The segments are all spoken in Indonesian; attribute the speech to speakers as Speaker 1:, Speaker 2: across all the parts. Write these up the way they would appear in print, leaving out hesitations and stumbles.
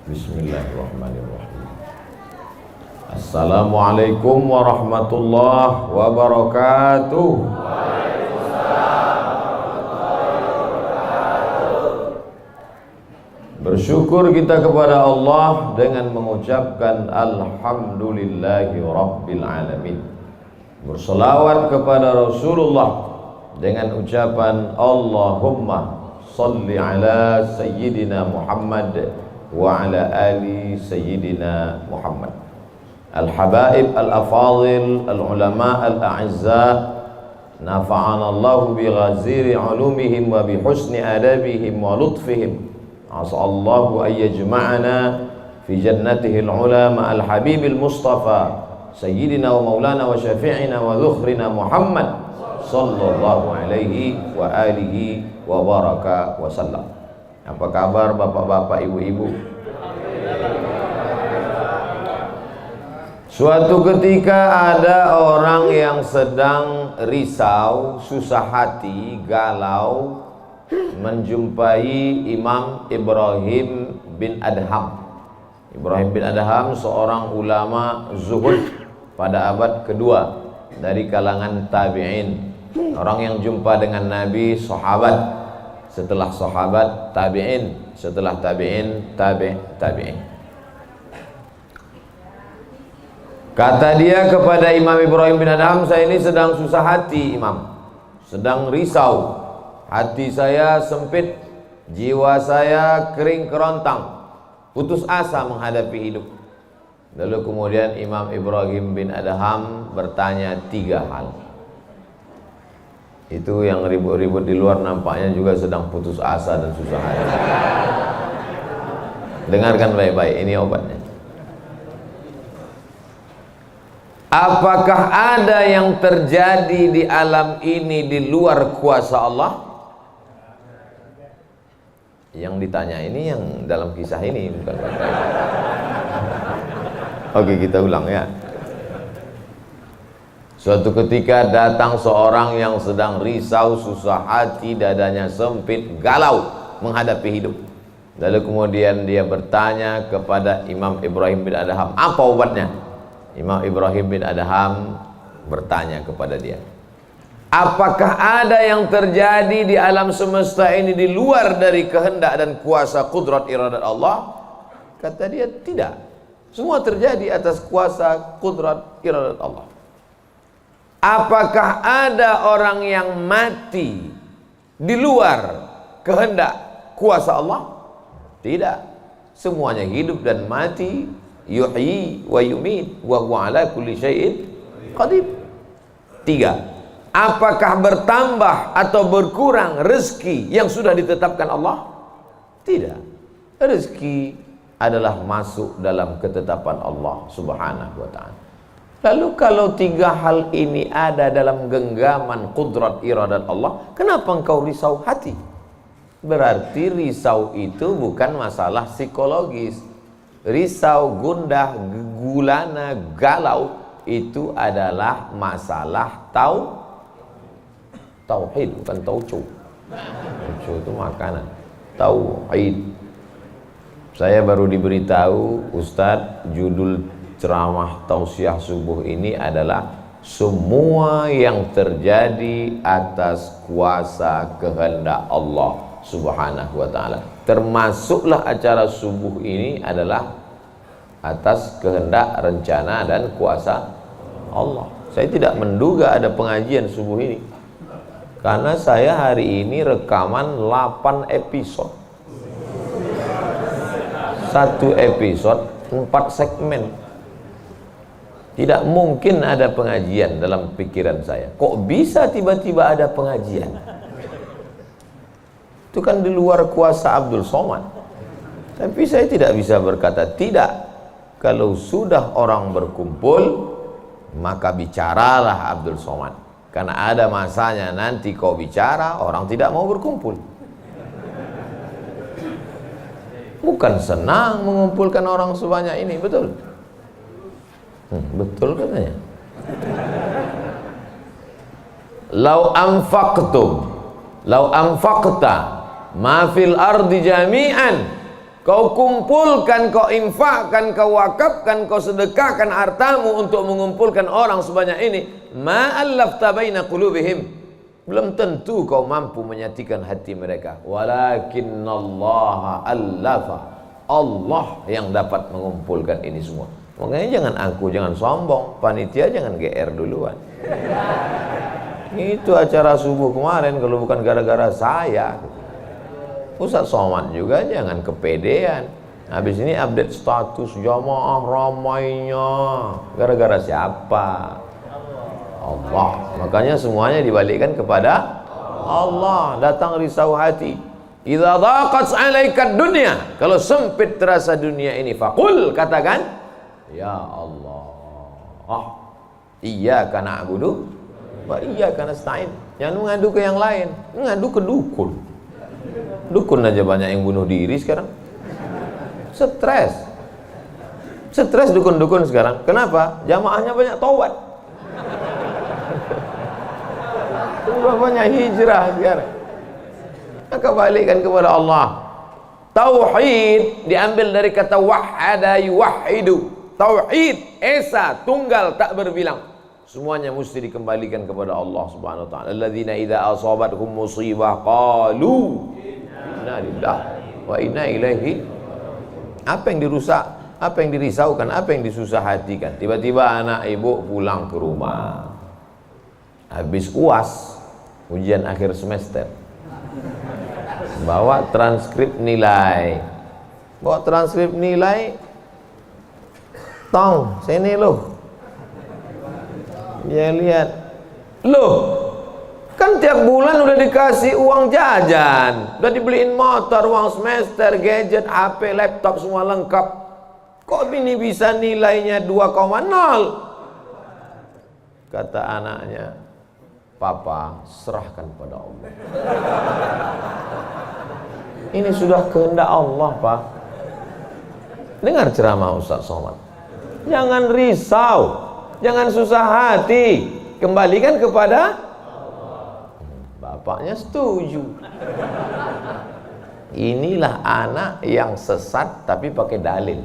Speaker 1: Bismillahirrahmanirrahim. Assalamualaikum warahmatullahi wabarakatuh. Bersyukur kita kepada Allah dengan mengucapkan alhamdulillahi rabbil alamin. Berselawat kepada Rasulullah dengan ucapan Allahumma salli ala sayyidina Muhammad wa ala ali sayyidina Muhammad. Al-habaib al-afadil al-ulama al-a'izza, nafa'ana Allahu bi ghaziri ulumihim wa bi husni adabihim wa lutfihim. As'allahu an yajma'ana fi jannatihi al-ula ma'al habibil mustafa sayyidina wa maulana wa syafi'ina wa dhukhrina Muhammad sallallahu alaihi wa alihi wa baraka wa sallam. Apa kabar bapak-bapak, ibu-ibu? Suatu ketika ada orang yang sedang risau, susah hati, galau, menjumpai Imam Ibrahim bin Adham. Ibrahim bin Adham seorang ulama zuhud pada abad kedua dari kalangan tabi'in. Orang yang jumpa dengan Nabi, sahabat, setelah sahabat tabi'in, setelah tabi'in tabi'in. Kata dia kepada Imam Ibrahim bin Adham, saya ini sedang susah hati Imam, sedang risau, hati saya sempit, jiwa saya kering kerontang, putus asa menghadapi hidup. Lalu kemudian Imam Ibrahim bin Adham bertanya 3 hal. Itu yang ribut-ribut di luar nampaknya juga sedang putus asa dan susah hati. Dengarkan baik-baik, ini obatnya. Apakah ada yang terjadi di alam ini di luar kuasa Allah? Yang ditanya ini yang dalam kisah ini, bukan. Oke, kita ulang ya. Suatu ketika datang seorang yang sedang risau, susah hati, dadanya sempit, galau menghadapi hidup. Lalu kemudian dia bertanya kepada Imam Ibrahim bin Adham, apa obatnya? Imam Ibrahim bin Adham bertanya kepada dia, apakah ada yang terjadi di alam semesta ini di luar dari kehendak dan kuasa kudrat iradat Allah? Kata dia, tidak. Semua terjadi atas kuasa kudrat iradat Allah. Apakah ada orang yang mati di luar kehendak kuasa Allah? Tidak. Semuanya hidup dan mati, yuhyi wa yumit wa huwa ala kulli syai'in qadir. 3. Apakah bertambah atau berkurang rezeki yang sudah ditetapkan Allah? Tidak. Rezeki adalah masuk dalam ketetapan Allah Subhanahu wa ta'ala. Lalu kalau 3 hal ini ada dalam genggaman kudrat iradat Allah, kenapa engkau risau hati? Berarti risau itu bukan masalah psikologis. Risau, gundah, gulana, galau itu adalah masalah tauhid, bukan tauco. Tauco itu makanan. Tauhid. Saya baru diberitahu, Ustadz, judul ceramah tausiah subuh ini adalah semua yang terjadi atas kuasa kehendak Allah Subhanahu wa ta'ala. Termasuklah acara subuh ini adalah atas kehendak, rencana dan kuasa Allah. Saya tidak menduga ada pengajian subuh ini, karena saya hari ini rekaman 8 episode. 1 episode 4 segmen. Tidak mungkin ada pengajian dalam pikiran saya. Kok bisa tiba-tiba ada pengajian? Itu kan di luar kuasa Abdul Somad. Tapi saya tidak bisa berkata tidak. Kalau sudah orang berkumpul, maka bicaralah Abdul Somad. Karena ada masanya nanti kau bicara, orang tidak mau berkumpul. Bukan senang mengumpulkan orang sebanyak ini, betul? Betul katanya. Lau anfaqtum, lau anfaqta ma fil ardi jami'an Kau kumpulkan, kau infakkan, kau wakafkan, kau sedekahkan hartamu untuk mengumpulkan orang sebanyak ini, ma'allafta baina qulubihim, belum tentu kau mampu menyatukan hati mereka. Walakinnallaha allafa, Allah yang dapat mengumpulkan ini semua. Makanya jangan angku, jangan sombong, panitia jangan GR duluan. Itu acara subuh kemarin kalau bukan gara-gara saya. Ustaz Somad juga jangan kepedean. Habis ini update status jamaah ramainya. Gara-gara siapa? Allah. Makanya semuanya dibalikkan kepada Allah. Datang risau hati. Idza dhaqat 'alaika dunya, kalau sempit terasa dunia ini, faqul, katakan, ya Allah, iyyaka na'budu wa iyyaka nasta'in. Jangan mengadu ke yang lain, mengadu ke dukun. Dukun aja banyak yang bunuh diri sekarang. Stres dukun-dukun sekarang. Kenapa? Jamaahnya banyak taubat. Banyak hijrah sekarang. Maka balikkan kepada Allah. Tauhid diambil dari kata wahada yuwahidu. Tauhid, esa, tunggal, tak berbilang. Semuanya mesti dikembalikan kepada Allah Subhanahu wa taala. Alladzina idza asabathum musibah qalu inna lillahi wa inna ilaihi. Apa yang dirusak, apa yang dirisaukan, apa yang disusah hatikan. Tiba-tiba anak ibu pulang ke rumah, habis UAS, ujian akhir semester, bawa transkrip nilai, tong sini loh. Dia lihat, loh, kan tiap bulan udah dikasih uang jajan, udah dibeliin motor, uang semester, gadget, HP, laptop, semua lengkap. Kok ini bisa nilainya 2,0? Kata anaknya, Papa, serahkan pada Allah. Ini sudah kehendak Allah, Pak. Dengar ceramah Ustaz Somad. Jangan risau, jangan susah hati, kembalikan kepada bapaknya. Setuju. Inilah anak yang sesat tapi pakai dalil.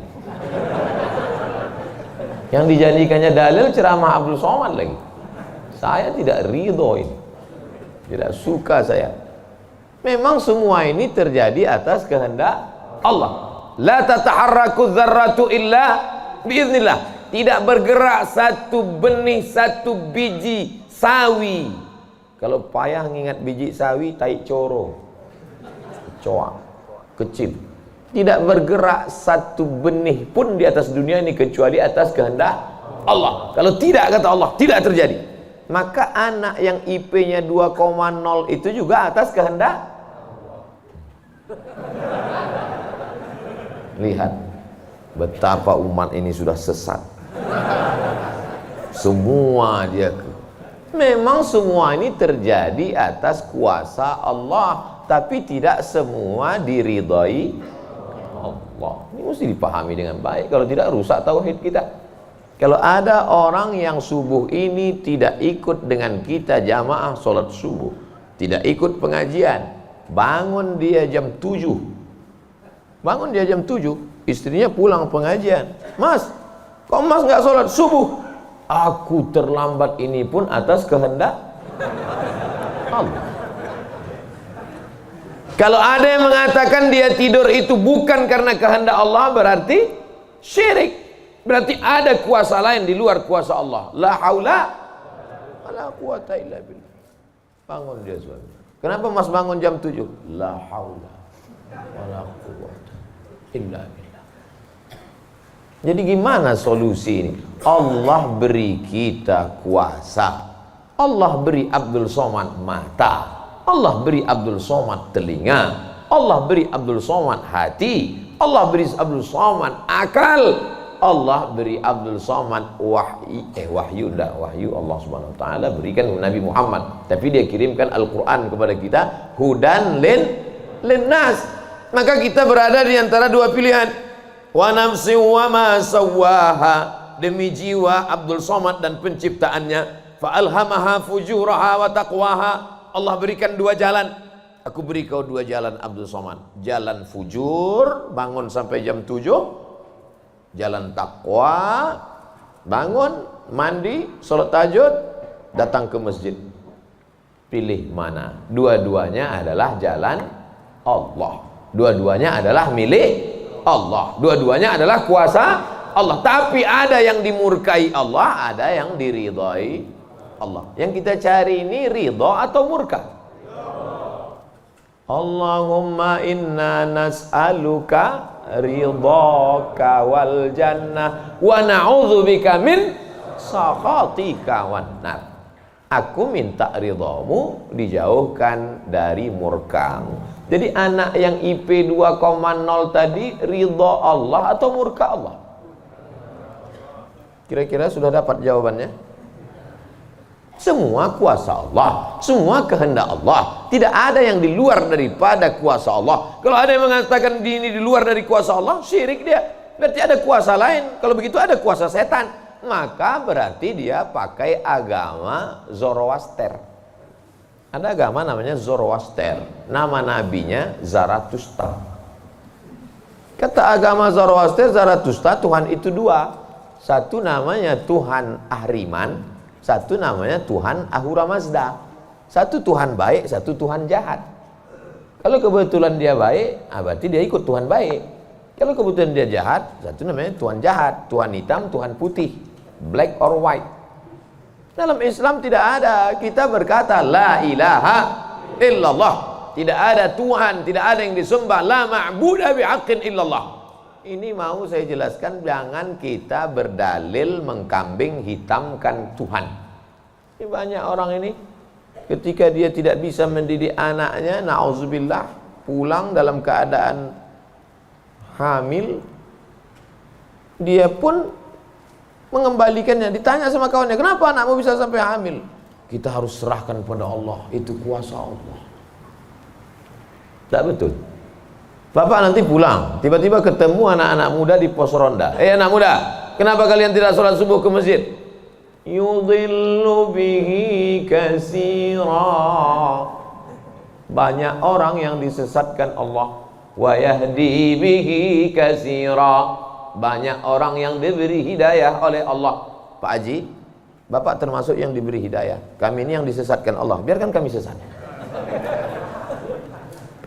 Speaker 1: Yang dijadikannya dalil ceramah Abdul Somad lagi. Saya tidak ridho ini, tidak suka saya. Memang semua ini terjadi atas kehendak Allah. La tataharraku dzarratu illa biiznillah. Tidak bergerak satu benih, satu biji sawi. Kalau payah ngingat biji sawi, tai coro, kecoa, kecil. Tidak bergerak satu benih pun di atas dunia ini kecuali atas kehendak Allah. Kalau tidak, kata Allah, tidak terjadi. Maka anak yang IP-nya 2,0 itu juga atas kehendak. Lihat betapa umat ini sudah sesat. Semua dia memang semua ini terjadi atas kuasa Allah, tapi tidak semua diridhai Allah. Ini mesti dipahami dengan baik, kalau tidak rusak tauhid kita. Kalau ada orang yang subuh ini tidak ikut dengan kita jamaah sholat subuh, tidak ikut pengajian, bangun dia jam 7, istrinya pulang pengajian, Mas, kok Mas nggak sholat subuh? Aku terlambat, ini pun atas kehendak Allah. Kalau ada yang mengatakan dia tidur itu bukan karena kehendak Allah, berarti syirik. Berarti ada kuasa lain di luar kuasa Allah. La haula wala quwata illa billah. Bangun dia suami. Kenapa Mas bangun jam 7? La haula wala quwata illa billah. Jadi gimana solusi ini? Allah beri kita kuasa. Allah beri Abdul Somad mata. Allah beri Abdul Somad telinga. Allah beri Abdul Somad hati. Allah beri Abdul Somad akal. Allah beri Abdul Somad wahyu Allah Subhanahu wa taala berikan Nabi Muhammad, tapi dia kirimkan Al-Qur'an kepada kita, hudan linnas. Maka kita berada di antara dua pilihan. Wa nafsi wa ma sawwaha, demi jiwa Abdul Somad dan penciptaannya, fa alhamaha fujuraha wa taqwaha. Allah berikan dua jalan. aku beri kau 2 jalan Abdul Somad. Jalan fujur, bangun sampai jam 7. Jalan takwa, bangun, mandi, sholat tahajud, datang ke masjid. Pilih mana? Dua-duanya adalah jalan Allah. Dua-duanya adalah milik Allah. Dua-duanya adalah kuasa Allah. Tapi ada yang dimurkai Allah, ada yang diridhai Allah. Yang kita cari ini ridha atau murka? Allahumma inna nas'aluka ridhaka wal jannah wa na'udzubika min sakhatika wan nar. Aku minta ridhamu, dijauhkan dari murkamu. Jadi anak yang IP 2,0 tadi ridha Allah atau murka Allah? Kira-kira sudah dapat jawabannya? Semua kuasa Allah, semua kehendak Allah. Tidak ada yang di luar daripada kuasa Allah. Kalau ada yang mengatakan ini di luar dari kuasa Allah, syirik dia. Berarti ada kuasa lain. Kalau begitu ada kuasa setan. Maka berarti dia pakai agama Zoroaster. Ada agama namanya Zoroaster. Nama nabinya Zarathustra. Kata agama Zoroaster, Zarathustra, Tuhan itu 2. Satu namanya Tuhan Ahriman, satu namanya Tuhan Ahura Mazda. Satu Tuhan baik, satu Tuhan jahat. Kalau kebetulan dia baik, berarti dia ikut Tuhan baik. Kalau kebetulan dia jahat, satu namanya Tuhan jahat. Tuhan hitam, Tuhan putih, black or white. Dalam Islam tidak ada. Kita berkata la ilaha illallah. Tidak ada Tuhan, tidak ada yang disembah. La ma'budu bihaqqin illallah. Ini mau saya jelaskan, jangan kita berdalil mengkambing hitamkan Tuhan. Ini banyak orang ini ketika dia tidak bisa mendidik anaknya, na'udzubillah, pulang dalam keadaan hamil, dia pun mengembalikannya. Ditanya sama kawannya, kenapa anakmu bisa sampai hamil? Kita harus serahkan pada Allah, itu kuasa Allah. Tak betul. Bapak nanti pulang, tiba-tiba ketemu anak-anak muda di pos ronda. Anak muda, kenapa kalian tidak sholat subuh ke masjid? Yudhillu bihi katsira. Banyak orang yang disesatkan Allah. Wa yahdi bihi katsira. Banyak orang yang diberi hidayah oleh Allah. Pak Haji, Bapak termasuk yang diberi hidayah. Kami ini yang disesatkan Allah. Biarkan kami sesat.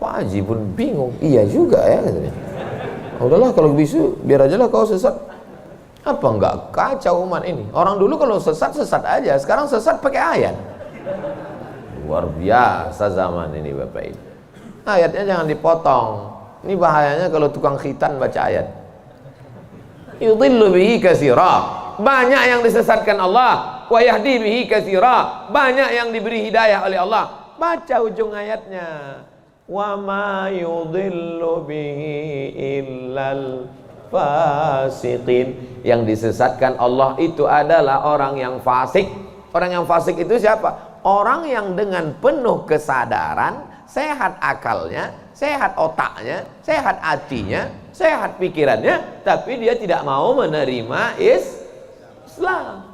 Speaker 1: Pak Haji pun bingung. Iya juga ya katanya. Udahlah kalau bisu, biar aja lah kau sesat. Apa enggak kacau umat ini? Orang dulu kalau sesat aja, sekarang sesat pakai ayat. Luar biasa zaman ini Bapak Ibu. Ayatnya jangan dipotong. Ini bahayanya kalau tukang khitan baca ayat. Yudhillu bihi katsira. Banyak yang disesatkan Allah, wa yahdi bihi katsira. Banyak yang diberi hidayah oleh Allah. Baca ujung ayatnya. Wa ma yudhillu bihi illal fasiqin. Yang disesatkan Allah itu adalah orang yang fasik. Orang yang fasik itu siapa? Orang yang dengan penuh kesadaran, sehat akalnya, sehat otaknya, sehat hatinya, sehat pikirannya, tapi dia tidak mau menerima Islam.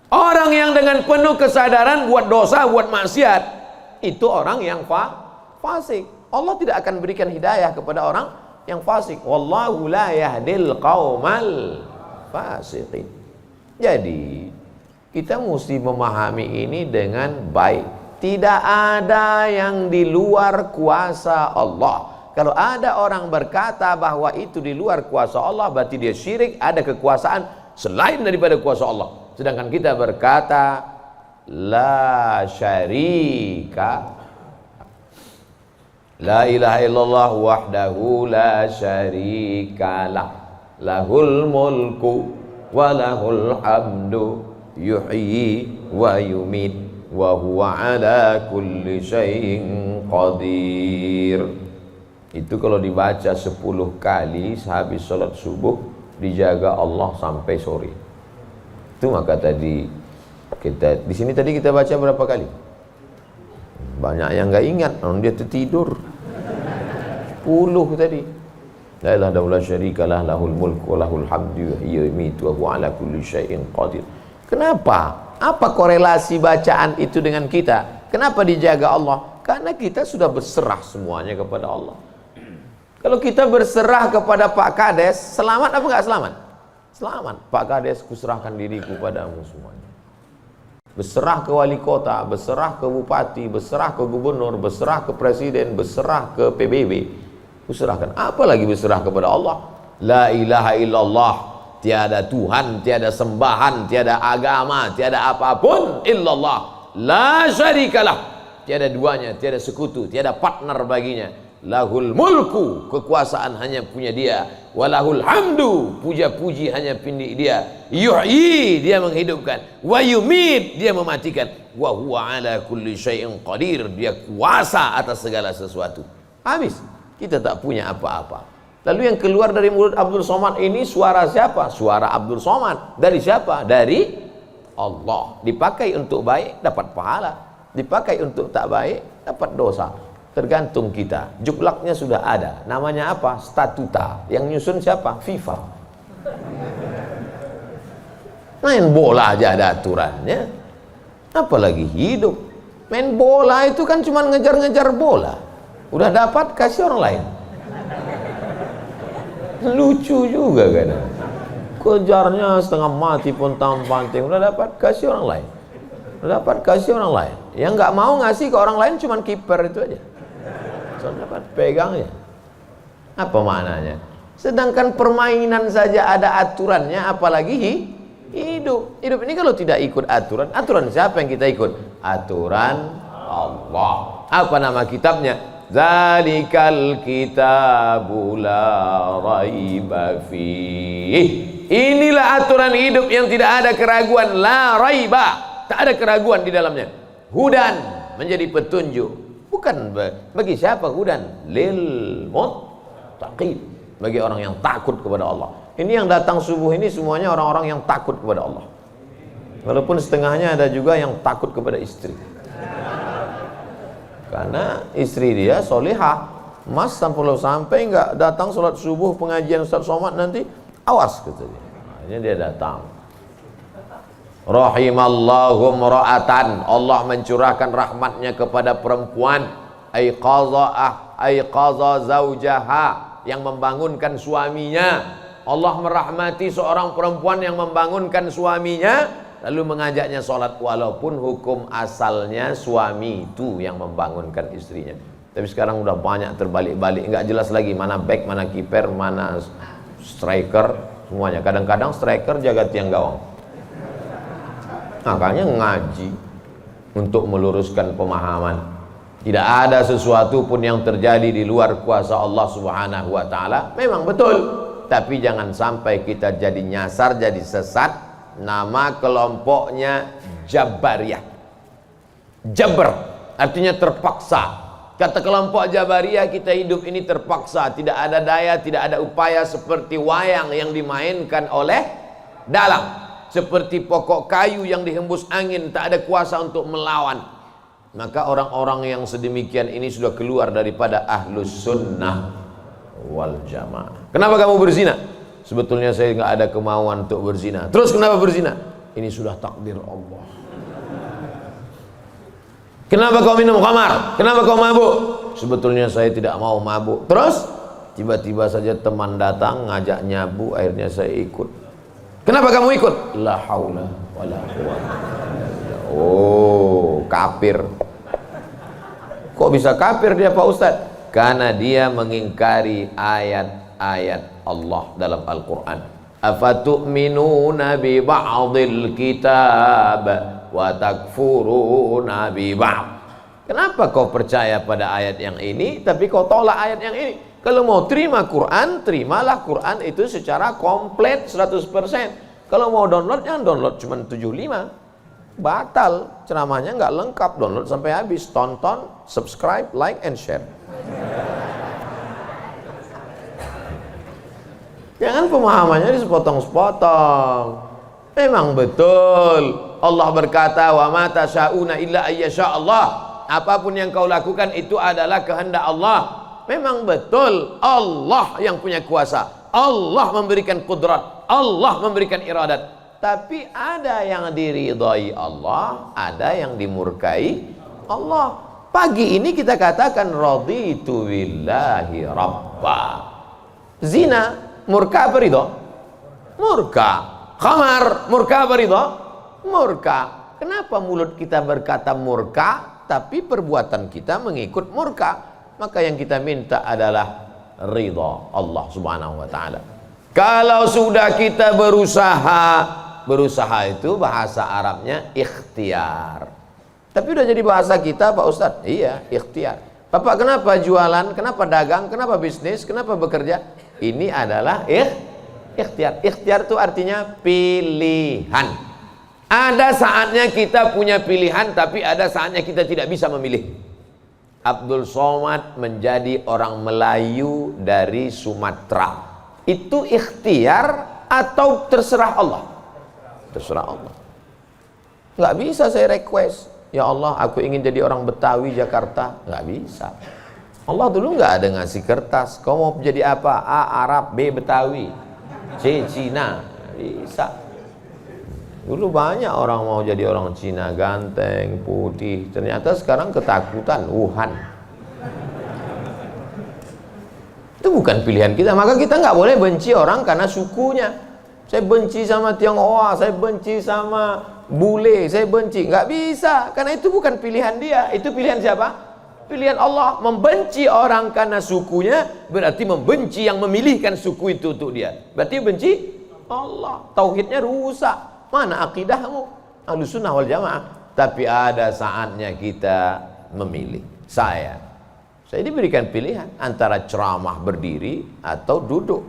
Speaker 1: Orang yang dengan penuh kesadaran buat dosa, buat maksiat, itu orang yang fasik. Allah tidak akan berikan hidayah kepada orang yang fasik. Wallahu la yahdil qaumal fasiqin. Jadi kita mesti memahami ini dengan baik. Tidak ada yang di luar kuasa Allah. Kalau ada orang berkata bahwa itu di luar kuasa Allah, berarti dia syirik, ada kekuasaan selain daripada kuasa Allah. Sedangkan kita berkata la syarika, la ilaha illallah wahdahu la syarikalah, lahul mulku wa lahul hamdu yuhyi wa yumit wa huwa ala kulli syai'in qadir. Itu kalau dibaca 10 kali sehabis sholat subuh, dijaga Allah sampai sore. Itu maka tadi kita di sini tadi kita baca berapa kali? Banyak yang nggak ingat, dia tertidur. 10 tadi. La ilaha illallah syarikalah, lahul mulku wa lahul hamdu yuhyi wa yumiitu wa huwa ala kulli syai'in qadir. Kenapa? Apa korelasi bacaan itu dengan kita? Kenapa dijaga Allah? Karena kita sudah berserah semuanya kepada Allah. Kalau kita berserah kepada Pak Kades, selamat apa enggak selamat? Selamat. Pak Kades, kuserahkan diriku padamu semuanya. Berserah ke wali kota, berserah ke bupati, berserah ke gubernur, berserah ke presiden, berserah ke PBB. Kuserahkan. Apalagi berserah kepada Allah. La ilaha illallah. Tiada Tuhan, tiada sembahan, tiada agama, tiada apapun illallah. La syarikalah. Tiada duanya, tiada sekutu, tiada partner baginya. Lahul mulku, kekuasaan hanya punya dia. Walahul hamdu, puja-puji hanya punya dia. Yuhyi, dia menghidupkan. Wa yumit, dia mematikan. Wa huwa ala kulli syai'in qadir, dia kuasa atas segala sesuatu. Habis, kita tak punya apa-apa. Lalu yang keluar dari mulut Abdul Somad ini suara siapa? Suara Abdul Somad. Dari siapa? Dari Allah. Dipakai untuk baik, dapat pahala. Dipakai untuk tak baik, dapat dosa. Tergantung kita. Juklaknya sudah ada. Namanya apa? Statuta. Yang nyusun siapa? FIFA. Main bola aja ada aturannya. Apalagi hidup. Main bola itu kan cuma ngejar-ngejar bola. Udah dapat, kasih orang lain. Lucu juga kan. Kejarnya setengah mati pun tampanting. Udah dapat, kasih orang lain. Udah dapat, kasih orang lain. Yang nggak mau ngasih ke orang lain cuma kiper itu aja. Dapat pegangnya. Apa maknanya? Sedangkan permainan saja ada aturannya, apalagi hidup. Hidup ini kalau tidak ikut aturan, aturan siapa yang kita ikut? Aturan Allah. Apa nama kitabnya? Zalikal kitabu la raiba fih. Inilah aturan hidup yang tidak ada keraguan, la raiba. Tak ada keraguan di dalamnya. Hudan, menjadi petunjuk. Bukan bagi siapa hudan? Lil muttaqin, bagi orang yang takut kepada Allah. Ini yang datang subuh ini semuanya orang-orang yang takut kepada Allah. Walaupun setengahnya ada juga yang takut kepada istri. Karena istri dia solihah. Mas sampai nggak datang sholat subuh pengajian Ustaz Somad nanti, awas katanya. Akhirnya dia datang. Rahimallahu mra'atan, Allah mencurahkan rahmatnya kepada perempuan. Aiqaza zaujaha, yang membangunkan suaminya. Allah merahmati seorang perempuan yang membangunkan suaminya, lalu mengajaknya sholat, walaupun hukum asalnya suami itu yang membangunkan istrinya. Tapi sekarang udah banyak terbalik-balik, nggak jelas lagi mana back, mana kiper, mana striker, semuanya. Kadang-kadang striker jaga tiang gawang. Makanya ngaji untuk meluruskan pemahaman. Tidak ada sesuatu pun yang terjadi di luar kuasa Allah Subhanahu wa taala. Memang betul, tapi jangan sampai kita jadi nyasar, jadi sesat. Nama kelompoknya Jabariyah. Jabr artinya terpaksa. Kata kelompok Jabariyah, kita hidup ini terpaksa, tidak ada daya, tidak ada upaya, seperti wayang yang dimainkan oleh dalang. Seperti pokok kayu yang dihembus angin, tak ada kuasa untuk melawan. Maka orang-orang yang sedemikian ini sudah keluar daripada ahlus sunnah wal jamaah. Kenapa kamu berzina? Sebetulnya saya nggak ada kemauan untuk berzina. Terus kenapa berzina? Ini sudah takdir Allah. Kenapa kau minum khamar? Kenapa kau mabuk? Sebetulnya saya tidak mau mabuk. Terus tiba-tiba saja teman datang ngajak nyabu, akhirnya saya ikut. Kenapa kamu ikut? La haula wala quwwata. Oh, kafir. Kok bisa kafir dia Pak Ustaz? Karena dia mengingkari ayat-ayat Allah dalam Al-Quran. Afatu'minuna bi ba'dil kitab wa takfuruna bi ba'd. Kenapa kau percaya pada ayat yang ini tapi kau tolak ayat yang ini? Kalau mau terima Quran, terimalah Quran itu secara komplit 100%. Kalau mau download, jangan download cuma 75. Batal, ceramahnya nggak lengkap. Download sampai habis, tonton, subscribe, like, and share. Jangan pemahamannya disepotong-sepotong. Memang betul Allah berkata, wa ma tasyauna illa ayyasha Allah. Apapun yang kau lakukan itu adalah kehendak Allah. Memang betul Allah yang punya kuasa, Allah memberikan kudrat, Allah memberikan iradat. Tapi ada yang diridhai Allah, ada yang dimurkai Allah. Pagi ini kita katakan raditu billahi rabba. Zina murka apa ridho? Murka. Khamar murka apa ridho? Murka. Kenapa mulut kita berkata murka tapi perbuatan kita mengikut murka? Maka yang kita minta adalah ridha Allah Subhanahu wa taala. Kalau sudah kita berusaha itu bahasa Arabnya ikhtiar. Tapi udah jadi bahasa kita Pak Ustadz? Iya, ikhtiar. Bapak kenapa jualan? Kenapa dagang? Kenapa bisnis? Kenapa bekerja? Ini adalah ikhtiar. Ikhtiar itu artinya pilihan. Ada saatnya kita punya pilihan, tapi ada saatnya kita tidak bisa memilih. Abdul Somad menjadi orang Melayu dari Sumatera. Itu ikhtiar atau terserah Allah? Terserah Allah. Nggak bisa saya request, ya Allah aku ingin jadi orang Betawi Jakarta. Nggak bisa. Allah dulu nggak ada ngasih kertas, kau mau jadi apa? A. Arab, B. Betawi, C. Cina. Bisa. Dulu banyak orang mau jadi orang Cina, ganteng, putih. Ternyata sekarang ketakutan, Wuhan. Itu bukan pilihan kita. Maka kita nggak boleh benci orang karena sukunya. Saya benci sama Tionghoa, saya benci sama bule, saya benci. Nggak bisa, karena itu bukan pilihan dia. Itu pilihan siapa? Pilihan Allah. Membenci orang karena sukunya berarti membenci yang memilihkan suku itu untuk dia. Berarti benci Allah. Tauhidnya rusak. Mana akidahmu? Ahlussunnah wal jamaah. Tapi ada saatnya kita memilih. Saya diberikan pilihan antara ceramah berdiri atau duduk.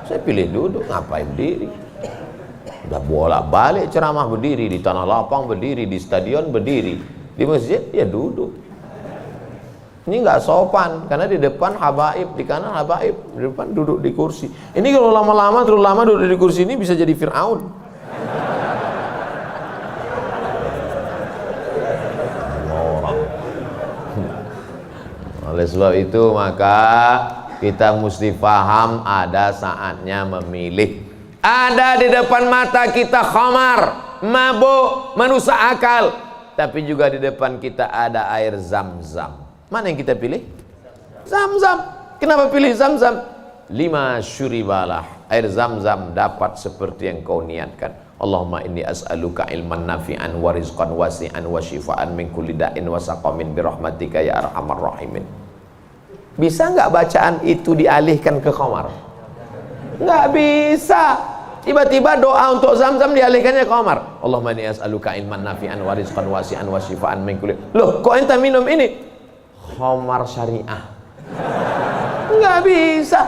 Speaker 1: Saya pilih duduk. Ngapain berdiri? Udah bolak-balik ceramah berdiri, di tanah lapang berdiri, di stadion berdiri, di masjid ya duduk. Ini nggak sopan karena di depan habaib, di kanan habaib, di depan duduk di kursi. Ini kalau lama-lama terlalu lama duduk di kursi ini bisa jadi Fir'aun. Oleh sebab itu maka kita mesti paham ada saatnya memilih. Ada di depan mata kita khamar, mabuk, merusak akal. Tapi juga di depan kita ada air Zam-Zam. Mana yang kita pilih? Zam-Zam. Kenapa pilih Zam-Zam? 5 syuribalah. Air Zam-Zam dapat seperti yang kau niatkan. Allahumma inni as'aluka ilman nafi'an wa rizqan wasi'an wa shifaan min kulli da'in wa saqamin birahmatika ya arhamar rahimin. Bisa nggak bacaan itu dialihkan ke khamar? Nggak bisa. Tiba-tiba doa untuk Zam-Zam dialihkannya ke khamar. Allahumma inni as'aluka ilman nafi'an wa rizqan wasi'an wa shifaan min kulli. Loh, kok ente minum ini? Khamar syariah. Nggak bisa.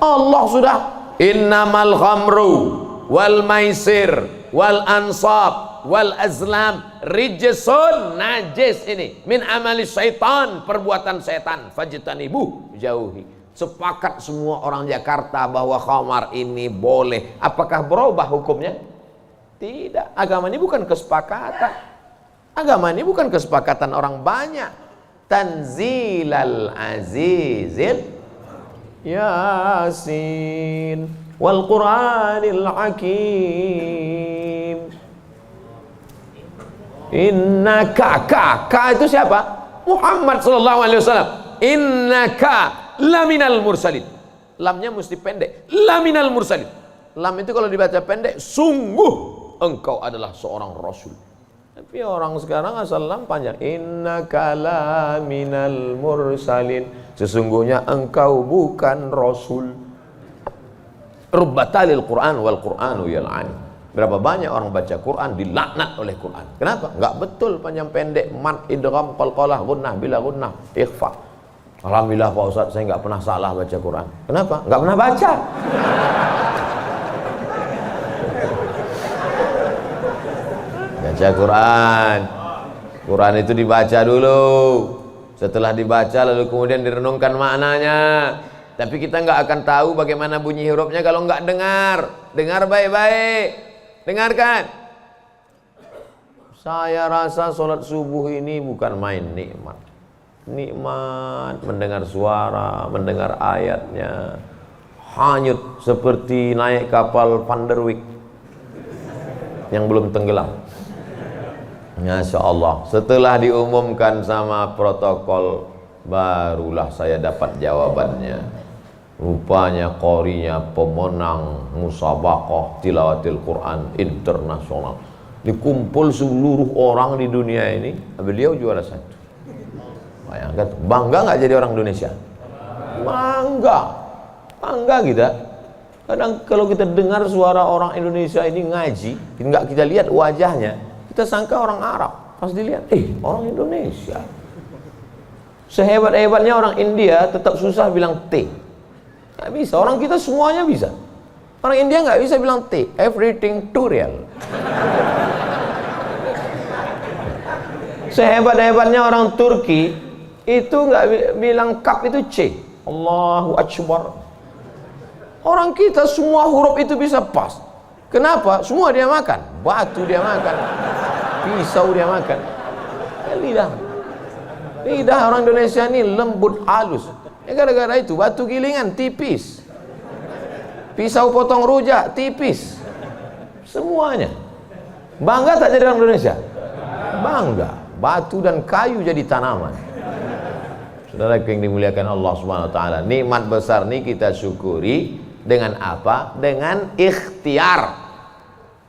Speaker 1: Allah sudah innamal khamru wal maisir wal ansab wal azlam rijsun, najis ini, min amali syaitan, perbuatan setan, fajtanibuh, jauhi. Sepakat semua orang Jakarta bahwa khamar ini boleh. Apakah berubah hukumnya? Tidak. Agama ini bukan kesepakatan. Agama ini bukan kesepakatan orang banyak. Tanzilal azizil Yasin wal Qur'anil Hakim. Innaka, ka itu siapa? Muhammad sallallahu alaihi wasallam. Innaka laminal mursalin. Lamnya mesti pendek. Laminal mursalin. Lam itu kalau dibaca pendek, sungguh engkau adalah seorang rasul. Tapi orang sekarang asal lam panjang. Innaka laminal mursalin. Sesungguhnya engkau bukan rasul. Rubbatalil Quran wal Quranu yal'an. Berapa banyak orang baca Quran dilaknat oleh Quran. Kenapa? Enggak betul panjang pendek, mat, idgham, qalqalah, gunnah, bila gunnah, ikhfa. Alhamdulillah Pak Ustaz, saya enggak pernah salah baca Quran. Kenapa? Enggak pernah baca. Baca Quran. Quran itu dibaca dulu. Setelah dibaca lalu kemudian direnungkan maknanya. Tapi kita nggak akan tahu bagaimana bunyi hurufnya kalau nggak dengar. Dengar baik-baik. Dengarkan. Saya rasa sholat subuh ini bukan main nikmat. Nikmat mendengar suara, mendengar ayatnya. Hanyut seperti naik kapal Van der Wijk yang belum tenggelam. Masya Allah, setelah diumumkan sama protokol, barulah saya dapat jawabannya. Rupanya qorinya pemenang musabaqah tilawatil Quran internasional. Dikumpul seluruh orang di dunia ini, beliau juara 1. Bayangkan, bangga nggak jadi orang Indonesia? Bangga, bangga kita. Kadang kalau kita dengar suara orang Indonesia ini ngaji, nggak kita lihat wajahnya, kita sangka orang Arab. Pas dilihat, orang Indonesia. Sehebat-hebatnya orang India tetap susah bilang T. Nggak bisa, orang kita semuanya bisa. Orang India nggak bisa bilang T, everything too real. Sehebat-hebatnya orang Turki itu nggak bilang kap itu C. Allahu Akbar. Orang kita semua huruf itu bisa pas. Kenapa? Semua dia makan. Batu dia makan, pisau dia makan. Lidah orang Indonesia ini lembut halus. Gara-gara itu batu gilingan tipis, pisau potong rujak tipis, semuanya. Bangga tak jadi orang Indonesia? Bangga. Batu dan kayu jadi tanaman. Saudara yang dimuliakan Allah Subhanahu wa taala, nikmat besar ini kita syukuri dengan apa? Dengan ikhtiar.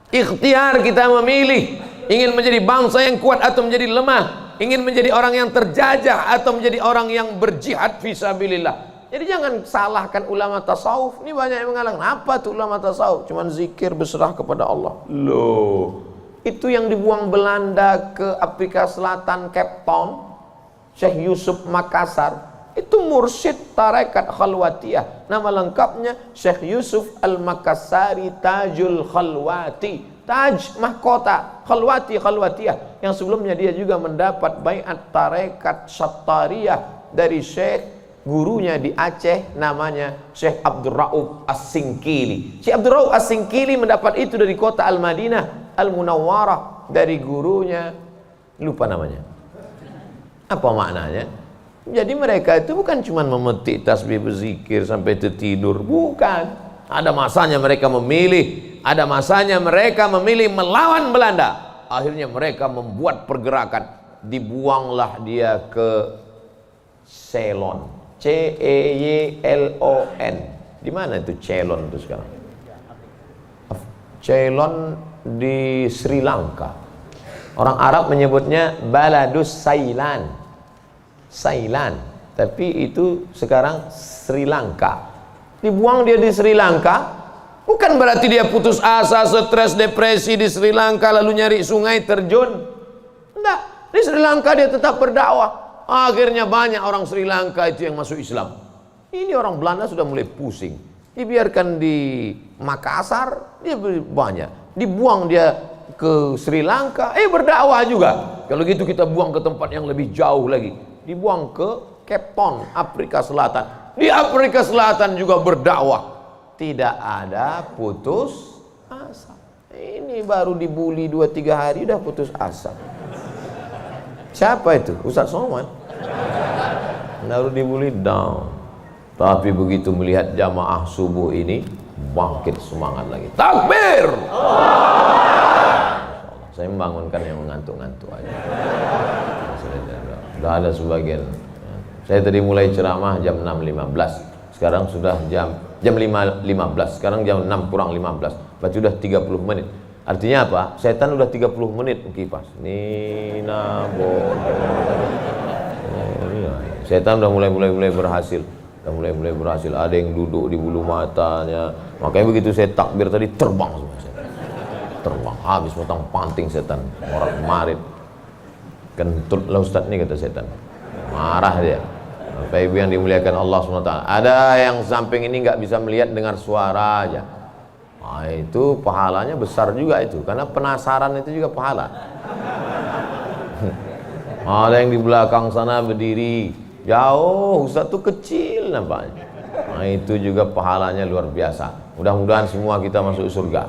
Speaker 1: Ikhtiar kita memilih ingin menjadi bangsa yang kuat atau menjadi lemah, ingin menjadi orang yang terjajah atau menjadi orang yang berjihad fisabilillah. Jadi jangan salahkan ulama tasawuf. Ini banyak yang mengatakan, apa tuh ulama tasawuf? Cuman zikir berserah kepada Allah. Loh, itu yang dibuang Belanda ke Afrika Selatan, Cape Town, Syekh Yusuf Makassar, itu mursyid tarekat khalwatiyah. Nama lengkapnya Syekh Yusuf Al-Makassari Tajul Khalwati. Taj mahkota, khalwati khalwatiyah. Yang sebelumnya dia juga mendapat baiat tarekat Sattariyah dari Syekh gurunya di Aceh, namanya Syekh Abdul Rauf As-Singkili. Syekh Abdul Rauf As-Singkili mendapat itu dari kota Al-Madinah Al-Munawwarah, dari gurunya, lupa namanya. Apa maknanya? Jadi mereka itu bukan cuma memetik tasbih berzikir sampai tertidur, bukan. Ada masanya mereka memilih, ada masanya mereka memilih melawan Belanda. Akhirnya mereka membuat pergerakan, dibuanglah dia ke Ceylon, Ceylon. Di mana itu Ceylon itu sekarang? Ceylon di Sri Lanka. Orang Arab menyebutnya Baladus Sailan, tapi itu sekarang Sri Lanka. Dibuang dia di Sri Lanka, bukan berarti dia putus asa, stres, depresi di Sri Lanka lalu nyari sungai terjun. Enggak, di Sri Lanka dia tetap berdakwah. Akhirnya banyak orang Sri Lanka itu yang masuk Islam. Ini orang Belanda sudah mulai pusing. Dibiarkan di Makassar, dia banyak. Dibuang dia ke Sri Lanka, berdakwah juga. Kalau gitu kita buang ke tempat yang lebih jauh lagi. Dibuang ke Cape Town, Afrika Selatan. Di Afrika Selatan juga berdakwah. Tidak ada putus asa. Ini baru dibully 2-3 hari udah putus asa. Siapa itu? Ustaz Somad. Baru dibully down. Tapi begitu melihat jamaah subuh ini, bangkit semangat lagi. Takbir! Saya membangunkan yang mengantuk-ngantuk aja. Sudah ada sebagian. Saya tadi mulai ceramah jam 6.15. Sekarang sudah jam 5.15. Sekarang jam 6 kurang 15. Berarti sudah 30 menit. Artinya apa? Setan udah 30 menit kipas. Nina bodoh. Setan udah mulai berhasil. Udah mulai berhasil. Ada yang duduk di bulu matanya. Makanya begitu saya takbir tadi terbang semua setan. Terbang habis potong panting setan. Orang marit. Kentut lah Ustaz nih, kata setan. Marah dia. Bapak Ibu yang dimuliakan Allah SWT, ada yang samping ini nggak bisa melihat dengar suara aja. Nah, itu pahalanya besar juga itu, karena penasaran itu juga pahala. Ada yang di belakang sana berdiri jauh, Ustaz tuh kecil nampaknya. Nah, itu juga pahalanya luar biasa. Mudah-mudahan semua kita masuk surga.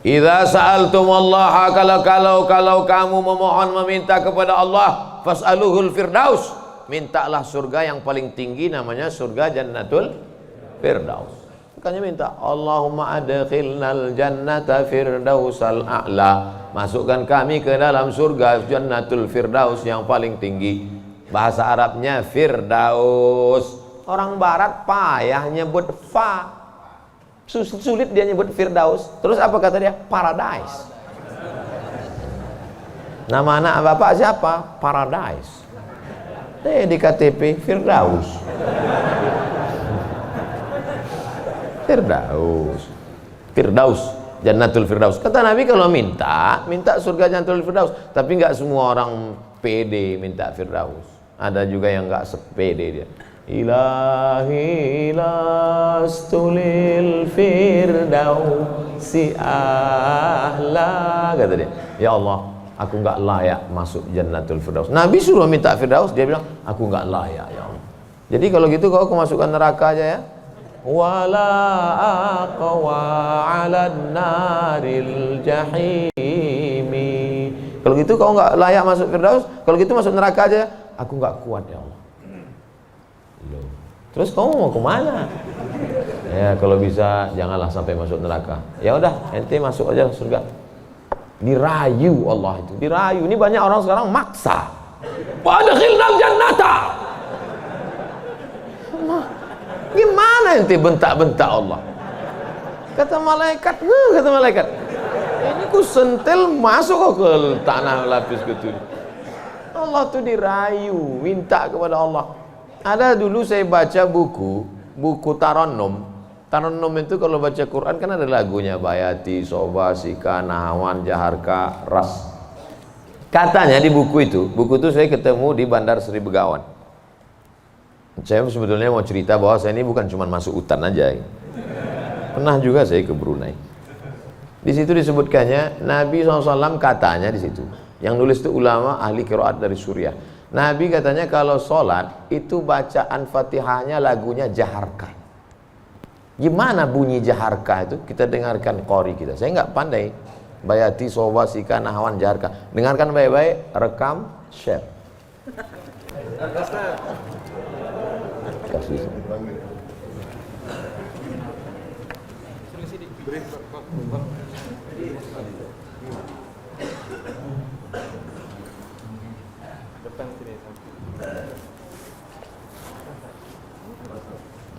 Speaker 1: Idza sa'altumullaha, kalau kamu memohon meminta kepada Allah, fas'aluhul firdaus, mintalah surga yang paling tinggi, namanya surga Jannatul Firdaus. Makanya minta Allahumma adkhilnal jannata firdausal a'la, masukkan kami ke dalam surga jannatul firdaus yang paling tinggi. Bahasa Arabnya firdaus. Orang barat payah nyebut fa, sulit dia nyebut firdaus. Terus apa kata dia? Paradise. Nama anak bapak siapa? Paradise. Di KTP firdaus. Firdaus, jannatul firdaus. Kata Nabi kalau minta surga jannatul firdaus. Tapi nggak semua orang pede minta firdaus. Ada juga yang nggak sepede dia. Ilahi lastulil firdausi ahla, kata dia. Ya Allah, aku nggak layak masuk jannatul firdaus. Nabi suruh minta firdaus, dia bilang aku nggak layak ya Allah. Jadi kalau gitu kau masukkan neraka aja ya. Wala aqwa 'alan naril jahimi. Kalau gitu kau nggak layak masuk firdaus, kalau gitu masuk neraka aja. Aku nggak kuat ya Allah. Loh. Terus kamu mau kemana? Ya kalau bisa janganlah sampai masuk neraka. Ya udah, ente masuk aja surga. Dirayu Allah itu, dirayu. Ini banyak orang sekarang maksa. Wa adkhilnal jannata. Gimana ente bentak-bentak Allah? Kata malaikat, ini ku sentil masuk kok ke tanah lapis gitu. Allah tuh dirayu, minta kepada Allah. Ada dulu saya baca buku Tarannum. Tarannum itu kalau baca Quran kan ada lagunya, Bayati, Soba, Sika, Nahawan, Jaharka, Ras. Katanya di buku itu saya ketemu di Bandar Seri Begawan. Saya sebetulnya mau cerita bahwa saya ini bukan cuma masuk hutan aja. Pernah juga saya ke Brunei. Di situ disebutkannya Nabi SAW katanya di situ. Yang nulis itu ulama ahli qiraat dari Suriah. Nabi katanya kalau sholat itu bacaan Fatihahnya lagunya Jaharka. Gimana bunyi Jaharka itu? Kita dengarkan qori kita. Saya nggak pandai. Bayati, Soba, Sika, Nahawan, Jaharka. Dengarkan baik-baik, rekam, share. Kasih.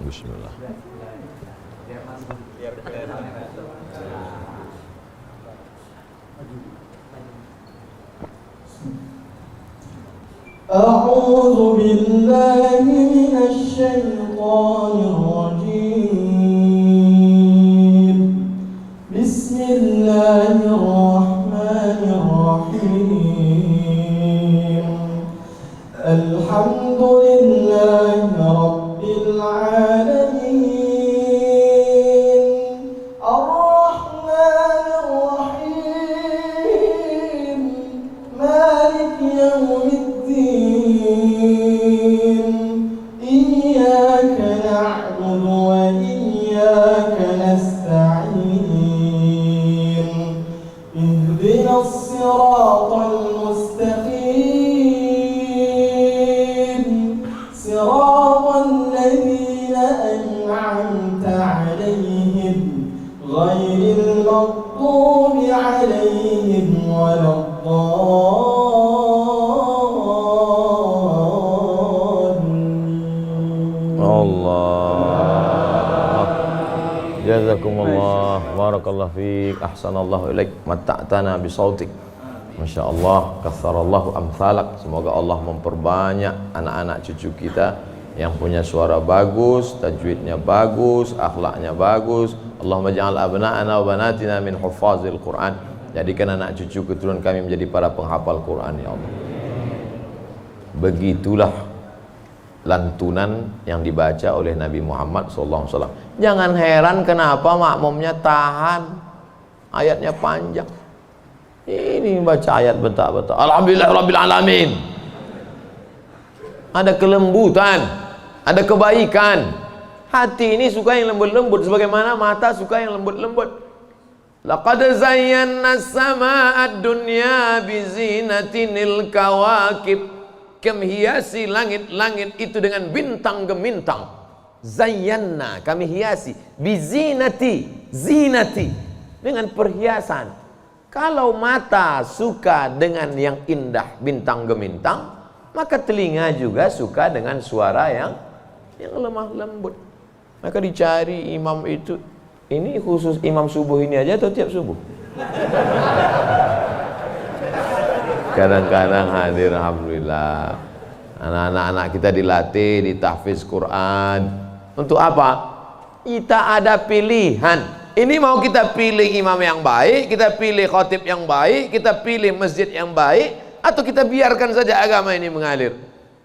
Speaker 1: Bismillah.
Speaker 2: أعوذ بالله من الشيطان الرجيم. بسم الله الرحمن الرحيم. الحمد لله رب العالمين. الرحمن الرحيم. مالك يوم الدين. إياك نعبد وإياك نستعين. اهدنا الصراط المستقيم. صراط الذين أنعمت عليهم غير المغضوب عليهم ولا الضالين.
Speaker 1: Allah. Jazakumullah, barakallahu fiik, ahsanallahu ilaik, matta'tana bisautik. Masya Allah, katsarallahu amsalak. Semoga Allah memperbanyak anak-anak cucu kita yang punya suara bagus, tajwidnya bagus, akhlaknya bagus. Allahumma ja'al abna'ana wa banatina min huffazil Quran. Jadikan anak cucu keturunan kami menjadi para penghafal Quran ya Allah. Begitulah lantunan yang dibaca oleh Nabi Muhammad SAW. Jangan heran kenapa makmumnya tahan, ayatnya panjang. Ini baca ayat bentak-bentak. Alhamdulillah Rabbil Alamin. Ada kelembutan, ada kebaikan. Hati ini suka yang lembut-lembut, sebagaimana mata suka yang lembut-lembut. Laqad zayyana as-samaa'a ad-dunya bizinatinil kawakib. Kami hiasi langit-langit itu dengan bintang gemintang. Zayyana, kami hiasi, bizinati, zinati, dengan perhiasan. Kalau mata suka dengan yang indah bintang gemintang, maka telinga juga suka dengan suara yang lemah lembut. Maka dicari imam itu, ini khusus imam subuh ini aja atau tiap subuh? Kadang-kadang hadir, alhamdulillah. Anak-anak kita dilatih di tahfiz Quran. Untuk apa? Kita ada pilihan. Ini mau kita pilih imam yang baik, kita pilih khatib yang baik, kita pilih masjid yang baik, atau kita biarkan saja agama ini mengalir.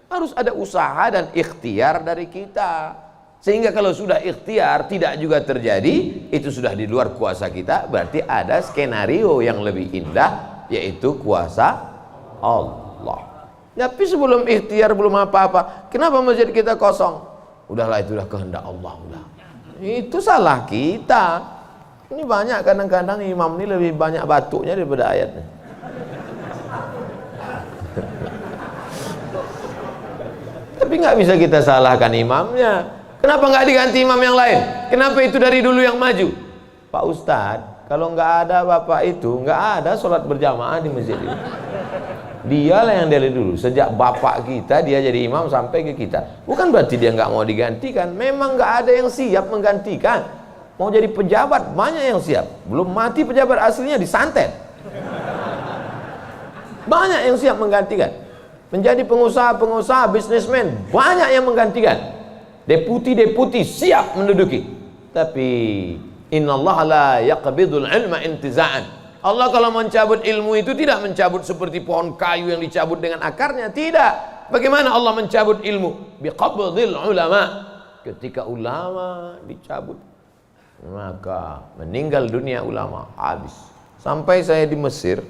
Speaker 1: Harus ada usaha dan ikhtiar dari kita. Sehingga kalau sudah ikhtiar tidak juga terjadi, itu sudah di luar kuasa kita. Berarti ada skenario yang lebih indah, yaitu kuasa Allah. Tapi sebelum ikhtiar, belum apa-apa, kenapa masjid kita kosong? Udahlah, itulah kehendak Allah. Udah. Itu salah kita. Ini banyak kadang-kadang imam ini lebih banyak batuknya daripada ayatnya. Tapi nggak bisa kita salahkan imamnya. Kenapa nggak diganti imam yang lain? Kenapa itu dari dulu yang maju? Pak Ustadz, kalau nggak ada bapak itu, nggak ada sholat berjamaah di masjid ini. Dialah yang dari dulu, sejak bapak kita dia jadi imam sampai ke kita. Bukan berarti dia nggak mau digantikan, memang nggak ada yang siap menggantikan. Mau jadi pejabat banyak yang siap, belum mati pejabat aslinya disantet. Banyak yang siap menggantikan. Menjadi pengusaha-pengusaha, bisnismen banyak yang menggantikan. Deputi-deputi siap menduduki. Tapi innallaha la yaqbidul ilma intiza'an. Allah kalau mencabut ilmu itu tidak mencabut seperti pohon kayu yang dicabut dengan akarnya, tidak. Bagaimana Allah mencabut ilmu? Biqabdil ulama. Ketika ulama dicabut, maka meninggal dunia ulama, habis. Sampai saya di Mesir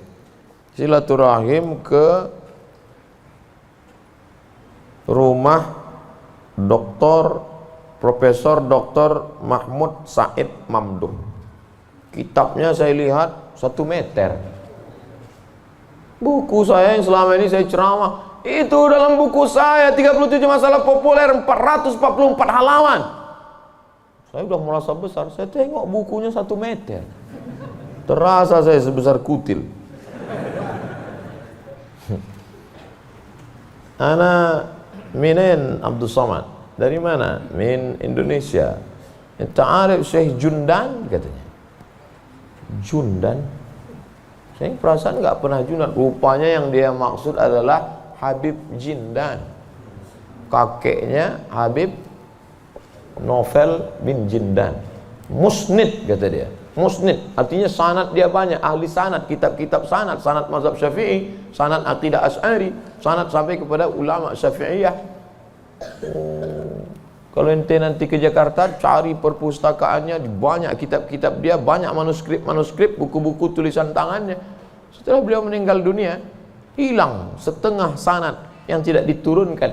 Speaker 1: silaturahim ke rumah Profesor Dr. Mahmud Said Mamduh. Kitabnya saya lihat 1 meter. Buku saya yang selama ini saya ceramah, itu dalam buku saya 37 masalah populer 444 halaman. Saya udah merasa besar, saya tengok bukunya 1 meter. Terasa saya sebesar kutil. Ana minen Abdul Somad. Dari mana? Min Indonesia. Ta'arif Syekh Jundan katanya. Jundan, saya perasaan nggak pernah Jundan. Rupanya yang dia maksud adalah Habib Jindan, kakeknya Habib Novel bin Jindan. Musnid kata dia. Musnid artinya sanad dia banyak, ahli sanad, kitab-kitab sanad, sanad mazhab Syafi'i, sanad aqidah Asy'ari, sanad sampai kepada ulama Syafi'iyah. Kalau ente nanti ke Jakarta, cari perpustakaannya, banyak kitab-kitab dia, banyak manuskrip, buku-buku tulisan tangannya. Setelah beliau meninggal dunia, hilang setengah sanad yang tidak diturunkan.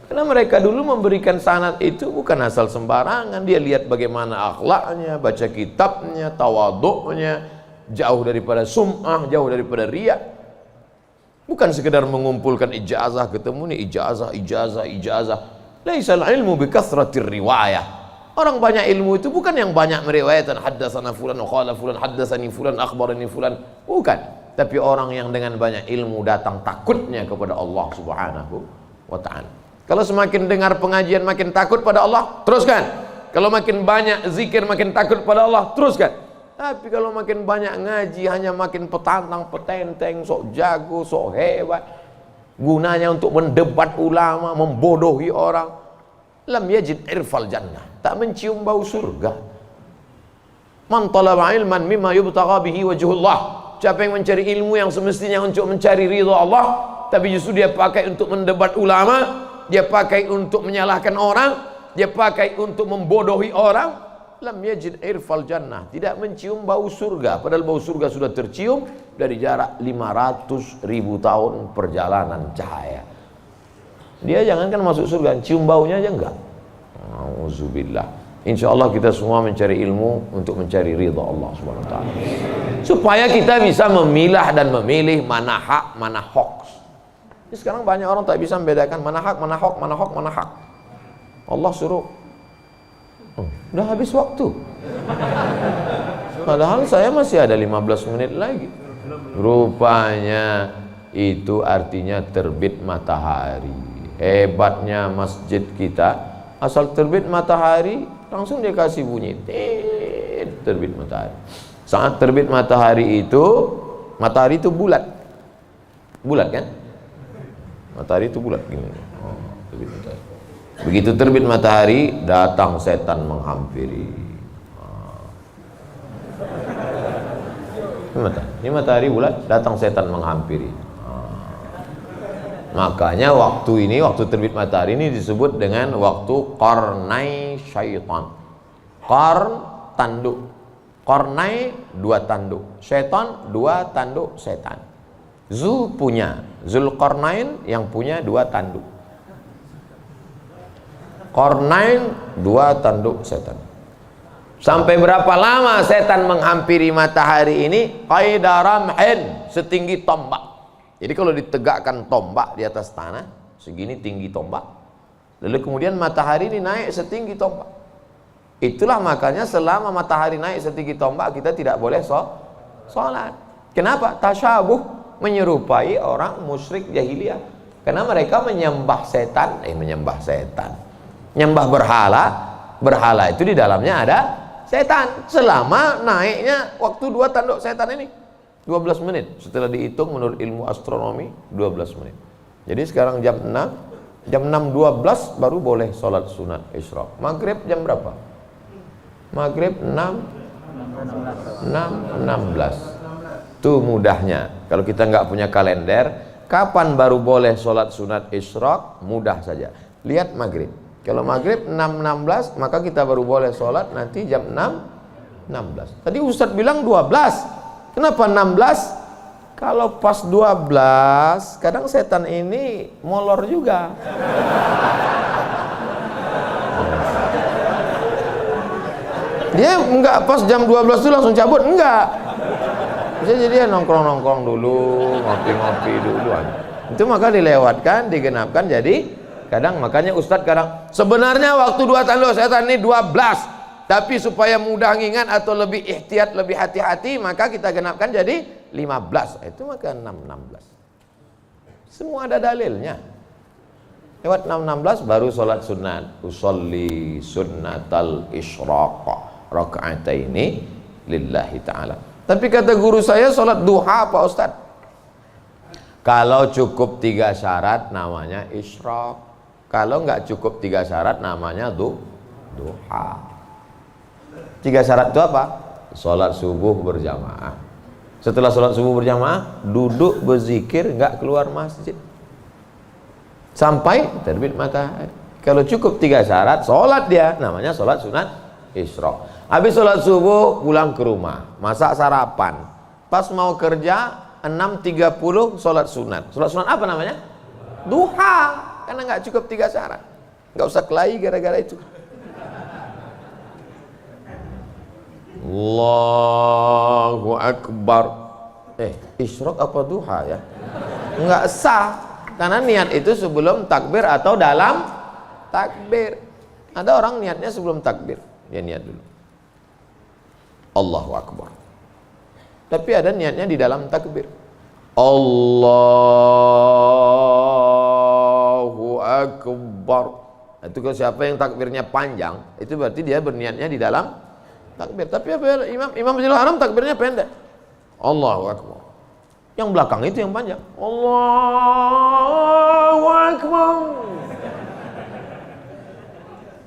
Speaker 1: Karena mereka dulu memberikan sanad itu bukan asal sembarangan. Dia lihat bagaimana akhlaknya, baca kitabnya, tawaduknya, jauh daripada sum'ah, jauh daripada riya. Bukan sekedar mengumpulkan ijazah, ketemu nih ijazah. Laisal ilmu bikathratir riwayah. Orang banyak ilmu itu bukan yang banyak meriwayatkan haddatsana fulan wa qala fulan haddatsani fulan akhbarani fulan, bukan. Tapi orang yang dengan banyak ilmu datang takutnya kepada Allah Subhanahu wa taala. Kalau semakin dengar pengajian makin takut pada Allah, teruskan. Kalau makin banyak zikir makin takut pada Allah, teruskan. Tapi kalau makin banyak ngaji hanya makin petantang petenteng, sok jago, sok hebat, gunanya untuk mendebat ulama, membodohi orang. Lam yajid irfal jannah, tak mencium bau surga. Man talaba ilman mimma yubtagha bihi wajhullah. Siapa yang mencari ilmu yang semestinya untuk mencari ridha Allah, tapi justru dia pakai untuk mendebat ulama, dia pakai untuk menyalahkan orang, dia pakai untuk membodohi orang. Lam yajid irfal jannah, tidak mencium bau surga. Padahal bau surga sudah tercium dari jarak 500.000 tahun perjalanan cahaya. Dia jangankan masuk surga, cium baunya aja enggak. Auzubillah. Insyaallah kita semua mencari ilmu untuk mencari ridha Allah Subhanahu wa taala. Supaya kita bisa memilah dan memilih mana hak, mana hoax. Sekarang banyak orang tak bisa membedakan mana hak, mana hoax, mana hak. Allah suruh Udah habis waktu. Padahal saya masih ada 15 menit lagi. Rupanya itu artinya terbit matahari. Hebatnya masjid kita, asal terbit matahari langsung dia kasih bunyi terbit matahari. Saat terbit matahari itu bulat. Bulat kan? Matahari itu bulat gini. Terbit matahari. Begitu terbit matahari, datang setan menghampiri. Ini matahari bulat, datang setan menghampiri. Makanya waktu terbit matahari ini disebut dengan waktu qarnai syaitan. Qarn, tanduk. Qarnai, 2 tanduk. Syaitan, 2 tanduk setan. Zulqarnain yang punya 2 tanduk. Qarnain, 2 tanduk setan. Sampai berapa lama setan menghampiri matahari ini? Qaidaramhin, setinggi tombak. Jadi kalau ditegakkan tombak di atas tanah, segini tinggi tombak. Lalu kemudian matahari ini naik setinggi tombak. Itulah makanya selama matahari naik setinggi tombak, kita tidak boleh sholat. Kenapa? Tasyabuh, menyerupai orang musyrik jahiliyah. Karena mereka menyembah setan. Menyembah berhala itu di dalamnya ada setan. Selama naiknya waktu 2 tanduk setan ini 12 menit. Setelah dihitung menurut ilmu astronomi 12 menit. Jadi sekarang jam 6.12 baru boleh sholat sunat isyraq. Maghrib jam berapa? Maghrib 6.16. Tuh mudahnya. Kalau kita nggak punya kalender, kapan baru boleh sholat sunat isyraq? Mudah saja. Lihat maghrib. Kalau maghrib 6.16, maka kita baru boleh sholat nanti jam 6.16. Tadi Ustadz bilang 12. Kenapa 16? Kalau pas 12, kadang setan ini molor juga. Dia enggak pas jam 12 itu langsung cabut, enggak. Bisa jadi dia nongkrong-nongkrong dulu, ngopi-ngopi dulu. Itu maka dilewatkan, digenapkan jadi kadang, makanya Ustadz kadang sebenarnya waktu 2 tanduk setan ini 12, tapi supaya mudah ngingat atau lebih ihtiyat, lebih hati-hati, maka kita genapkan jadi 15. Itu maka 6.16. Semua ada dalilnya. Lewat 6.16 baru sholat sunat. Usolli sunnatal isyraq raka'ataini lillahi ta'ala. Tapi kata guru saya, sholat duha Pak Ustadz. Kalau cukup 3 syarat namanya isyraq. Kalau nggak cukup 3 syarat namanya duha. 3 syarat itu apa? Sholat subuh berjamaah. Setelah sholat subuh berjamaah, duduk berzikir, nggak keluar masjid sampai terbit matahari. Kalau cukup 3 syarat, sholat dia, namanya sholat sunat isyraq. Habis sholat subuh, pulang ke rumah, masak sarapan. Pas mau kerja, 6.30 sholat sunat. Sholat sunat apa namanya? Duha. Karena nggak cukup 3 syarat. Nggak usah kelahi gara-gara itu. Allahu Akbar. Isyraq apa duha ya? Nggak sah. Karena niat itu sebelum takbir atau dalam takbir. Ada orang niatnya sebelum takbir. Dia niat dulu. Allahu Akbar. Tapi ada niatnya di dalam takbir. Allahu Akbar. Itu kalau siapa yang takbirnya panjang, itu berarti dia berniatnya di dalam takbir. Tapi apa Imam Masjidil Haram takbirnya pendek. Allahu Akbar. Yang belakang itu yang panjang. Allahu Akbar.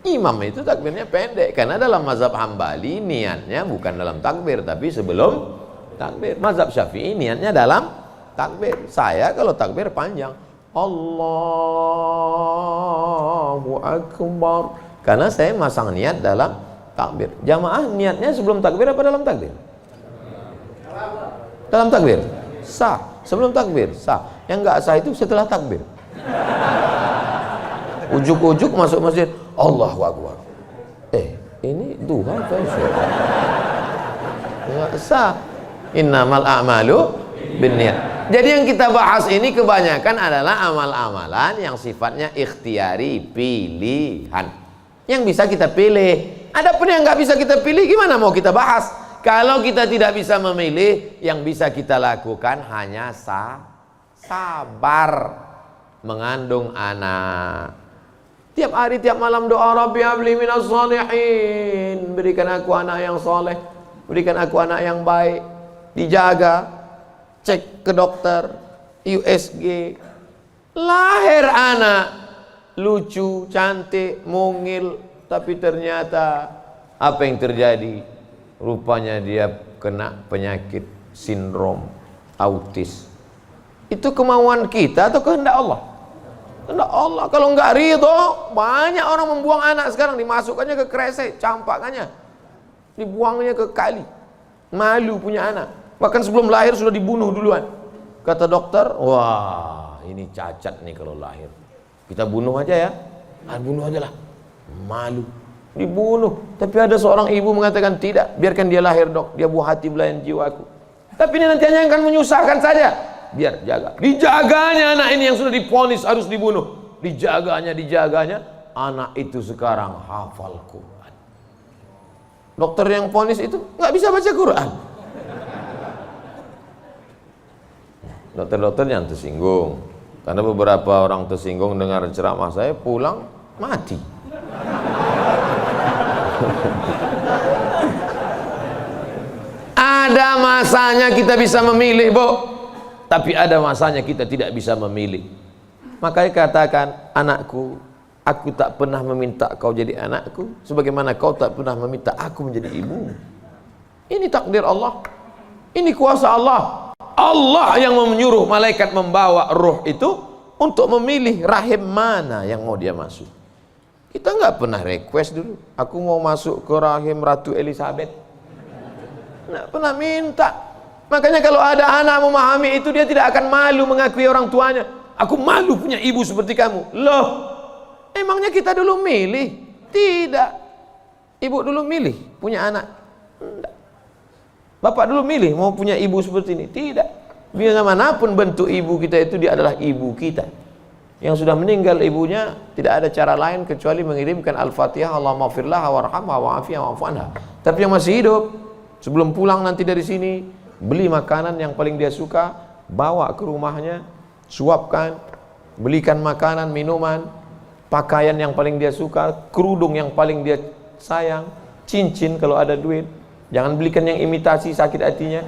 Speaker 1: Imam itu takbirnya pendek karena dalam mazhab Hambali niatnya bukan dalam takbir tapi sebelum takbir. Mazhab Syafi'i niatnya dalam takbir. Saya kalau takbir panjang. Allahu Akbar. Karena saya masang niat dalam takbir. Jamaah niatnya sebelum takbir apa dalam takbir? Dalam takbir. Sah. Sebelum takbir sah. Yang enggak sah itu setelah takbir. Ujuk-ujuk masuk masjid, Allahu Akbar. Ini duha atau isyraq? Enggak sah. Innamal a'malu binniyat. Jadi yang kita bahas ini kebanyakan adalah amal-amalan yang sifatnya ikhtiari, pilihan. Yang bisa kita pilih. Adapun yang nggak bisa kita pilih, gimana mau kita bahas? Kalau kita tidak bisa memilih, yang bisa kita lakukan hanya sabar mengandung anak. Tiap hari, tiap malam doa, Rabbi habli minas shalihin, berikan aku anak yang soleh, berikan aku anak yang baik. Dijaga, cek ke dokter, USG, lahir anak lucu, cantik, mungil, tapi ternyata apa yang terjadi? Rupanya dia kena penyakit sindrom autis. Itu kemauan kita atau kehendak Allah? Kehendak Allah. Kalau nggak ridho, banyak orang membuang anak sekarang, dimasukkannya ke kresek, campakannya, dibuangnya ke kali. Malu punya anak. Bahkan sebelum lahir sudah dibunuh duluan. Kata dokter, wah ini cacat nih kalau lahir. Kita bunuh aja ya. Bunuh aja lah. Malu. Dibunuh. Tapi ada seorang ibu mengatakan, tidak, biarkan dia lahir dok. Dia buah hati belayan jiwaku. Tapi ini nanti hanya akan menyusahkan saja. Biar jaga. Dijaganya anak ini yang sudah divonis harus dibunuh. Dijaganya. Anak itu sekarang hafal Quran. Dokter yang vonis itu nggak bisa baca Quran. Dokter-dokter yang tersinggung. Karena beberapa orang tersinggung dengar ceramah saya, pulang mati. Ada masanya kita bisa memilih, Bu. Tapi ada masanya kita tidak bisa memilih. Makanya katakan, anakku, aku tak pernah meminta kau jadi anakku, sebagaimana kau tak pernah meminta aku menjadi ibu. Ini takdir Allah. Ini kuasa Allah. Allah yang menyuruh malaikat membawa ruh itu untuk memilih rahim mana yang mau dia masuk. Kita nggak pernah request dulu, aku mau masuk ke rahim Ratu Elizabeth. Nggak pernah minta. Makanya kalau ada anak memahami itu, dia tidak akan malu mengakui orang tuanya. Aku malu punya ibu seperti kamu. Loh, emangnya kita dulu milih? Tidak. Ibu dulu milih punya anak? Tidak. Bapak dulu milih mau punya ibu seperti ini? Tidak. Bagaimanapun bentuk ibu kita itu, dia adalah ibu kita. Yang sudah meninggal ibunya, tidak ada cara lain kecuali mengirimkan Al-Fatihah, Allahumma firlah warhamha wa'afiyah wa'fu anha. Tapi yang masih hidup, sebelum pulang nanti dari sini, beli makanan yang paling dia suka, bawa ke rumahnya, suapkan, belikan makanan, minuman, pakaian yang paling dia suka, kerudung yang paling dia sayang, cincin kalau ada duit. Jangan belikan yang imitasi, sakit hatinya.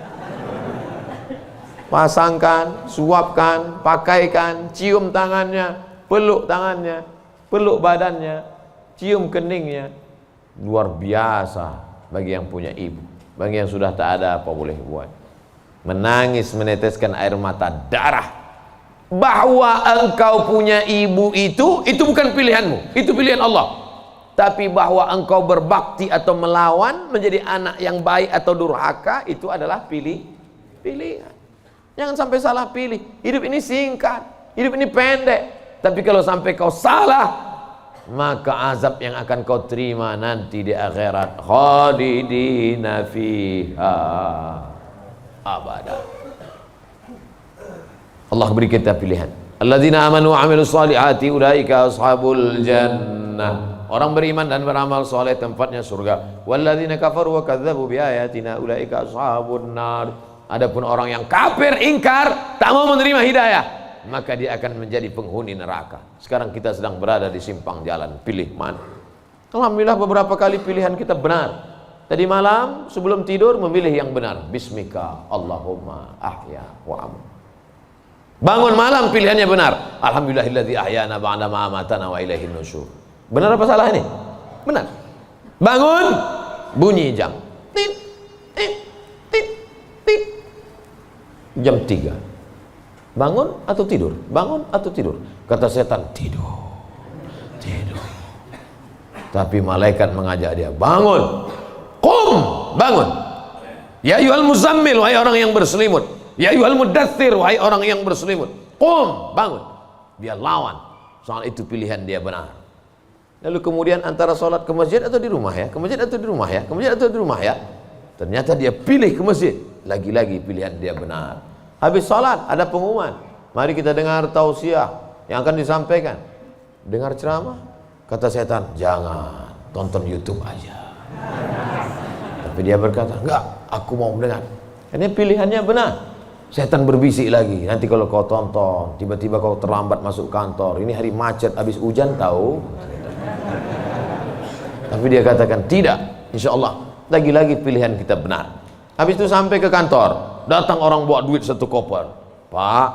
Speaker 1: Pasangkan, suapkan, pakaikan, cium tangannya, peluk badannya, cium keningnya. Luar biasa bagi yang punya ibu. Bagi yang sudah tak ada, apa boleh buat? Menangis, meneteskan air mata darah. Bahwa engkau punya ibu itu bukan pilihanmu, itu pilihan Allah. Tapi bahwa engkau berbakti atau melawan, menjadi anak yang baik atau durhaka, itu adalah pilihan. Jangan sampai salah pilih. Hidup ini singkat, hidup ini pendek. Tapi kalau sampai kau salah, maka azab yang akan kau terima nanti di akhirat, khalidina fiha abada. Allah beri kita pilihan. Alladzina amanu wa amilus solihati ulaika ashabul jannah. Orang beriman dan beramal soleh tempatnya surga. Walladzina kafaru wa kadzdzabu biayatina ulaika ashabun nar. Adapun orang yang kafir, ingkar, tak mau menerima hidayah, maka dia akan menjadi penghuni neraka. Sekarang kita sedang berada di simpang jalan, pilih mana? Alhamdulillah beberapa kali pilihan kita benar. Tadi malam sebelum tidur memilih yang benar. Bismika Allahumma ahya wa am. Bangun malam pilihannya benar. Alhamdulillahilladzi ahyana ba'da ma amatana wa ilaihin nusyur. Benar apa salah ini? Benar. Bangun, bunyi jam. Tit, tit, tit, tit. Jam 3. Bangun atau tidur? Bangun atau tidur? Kata setan, tidur. Tapi malaikat mengajak dia, bangun. Qum, bangun. Ya ayyuhal muzammil, wahai orang yang berselimut. Ya ayyuhal mudaththir, wahai orang yang berselimut. Qum, bangun. Dia lawan. Soal itu pilihan dia benar. Lalu kemudian antara sholat ke masjid atau di rumah ya? Ke masjid atau di rumah ya? Ke masjid atau di rumah ya? Ternyata dia pilih ke masjid. Lagi-lagi pilihan dia benar. Habis sholat ada pengumuman. Mari kita dengar tausiah yang akan disampaikan. Dengar ceramah. Kata setan, jangan, tonton YouTube aja. Tapi dia berkata, enggak, aku mau mendengar. Ini pilihannya benar. Setan berbisik lagi, nanti kalau kau tonton, tiba-tiba kau terlambat masuk kantor, ini hari macet, habis hujan tahu. Tapi dia katakan, tidak, insya Allah, lagi-lagi pilihan kita benar. Habis itu sampai ke kantor, datang orang bawa duit 1 koper. Pak,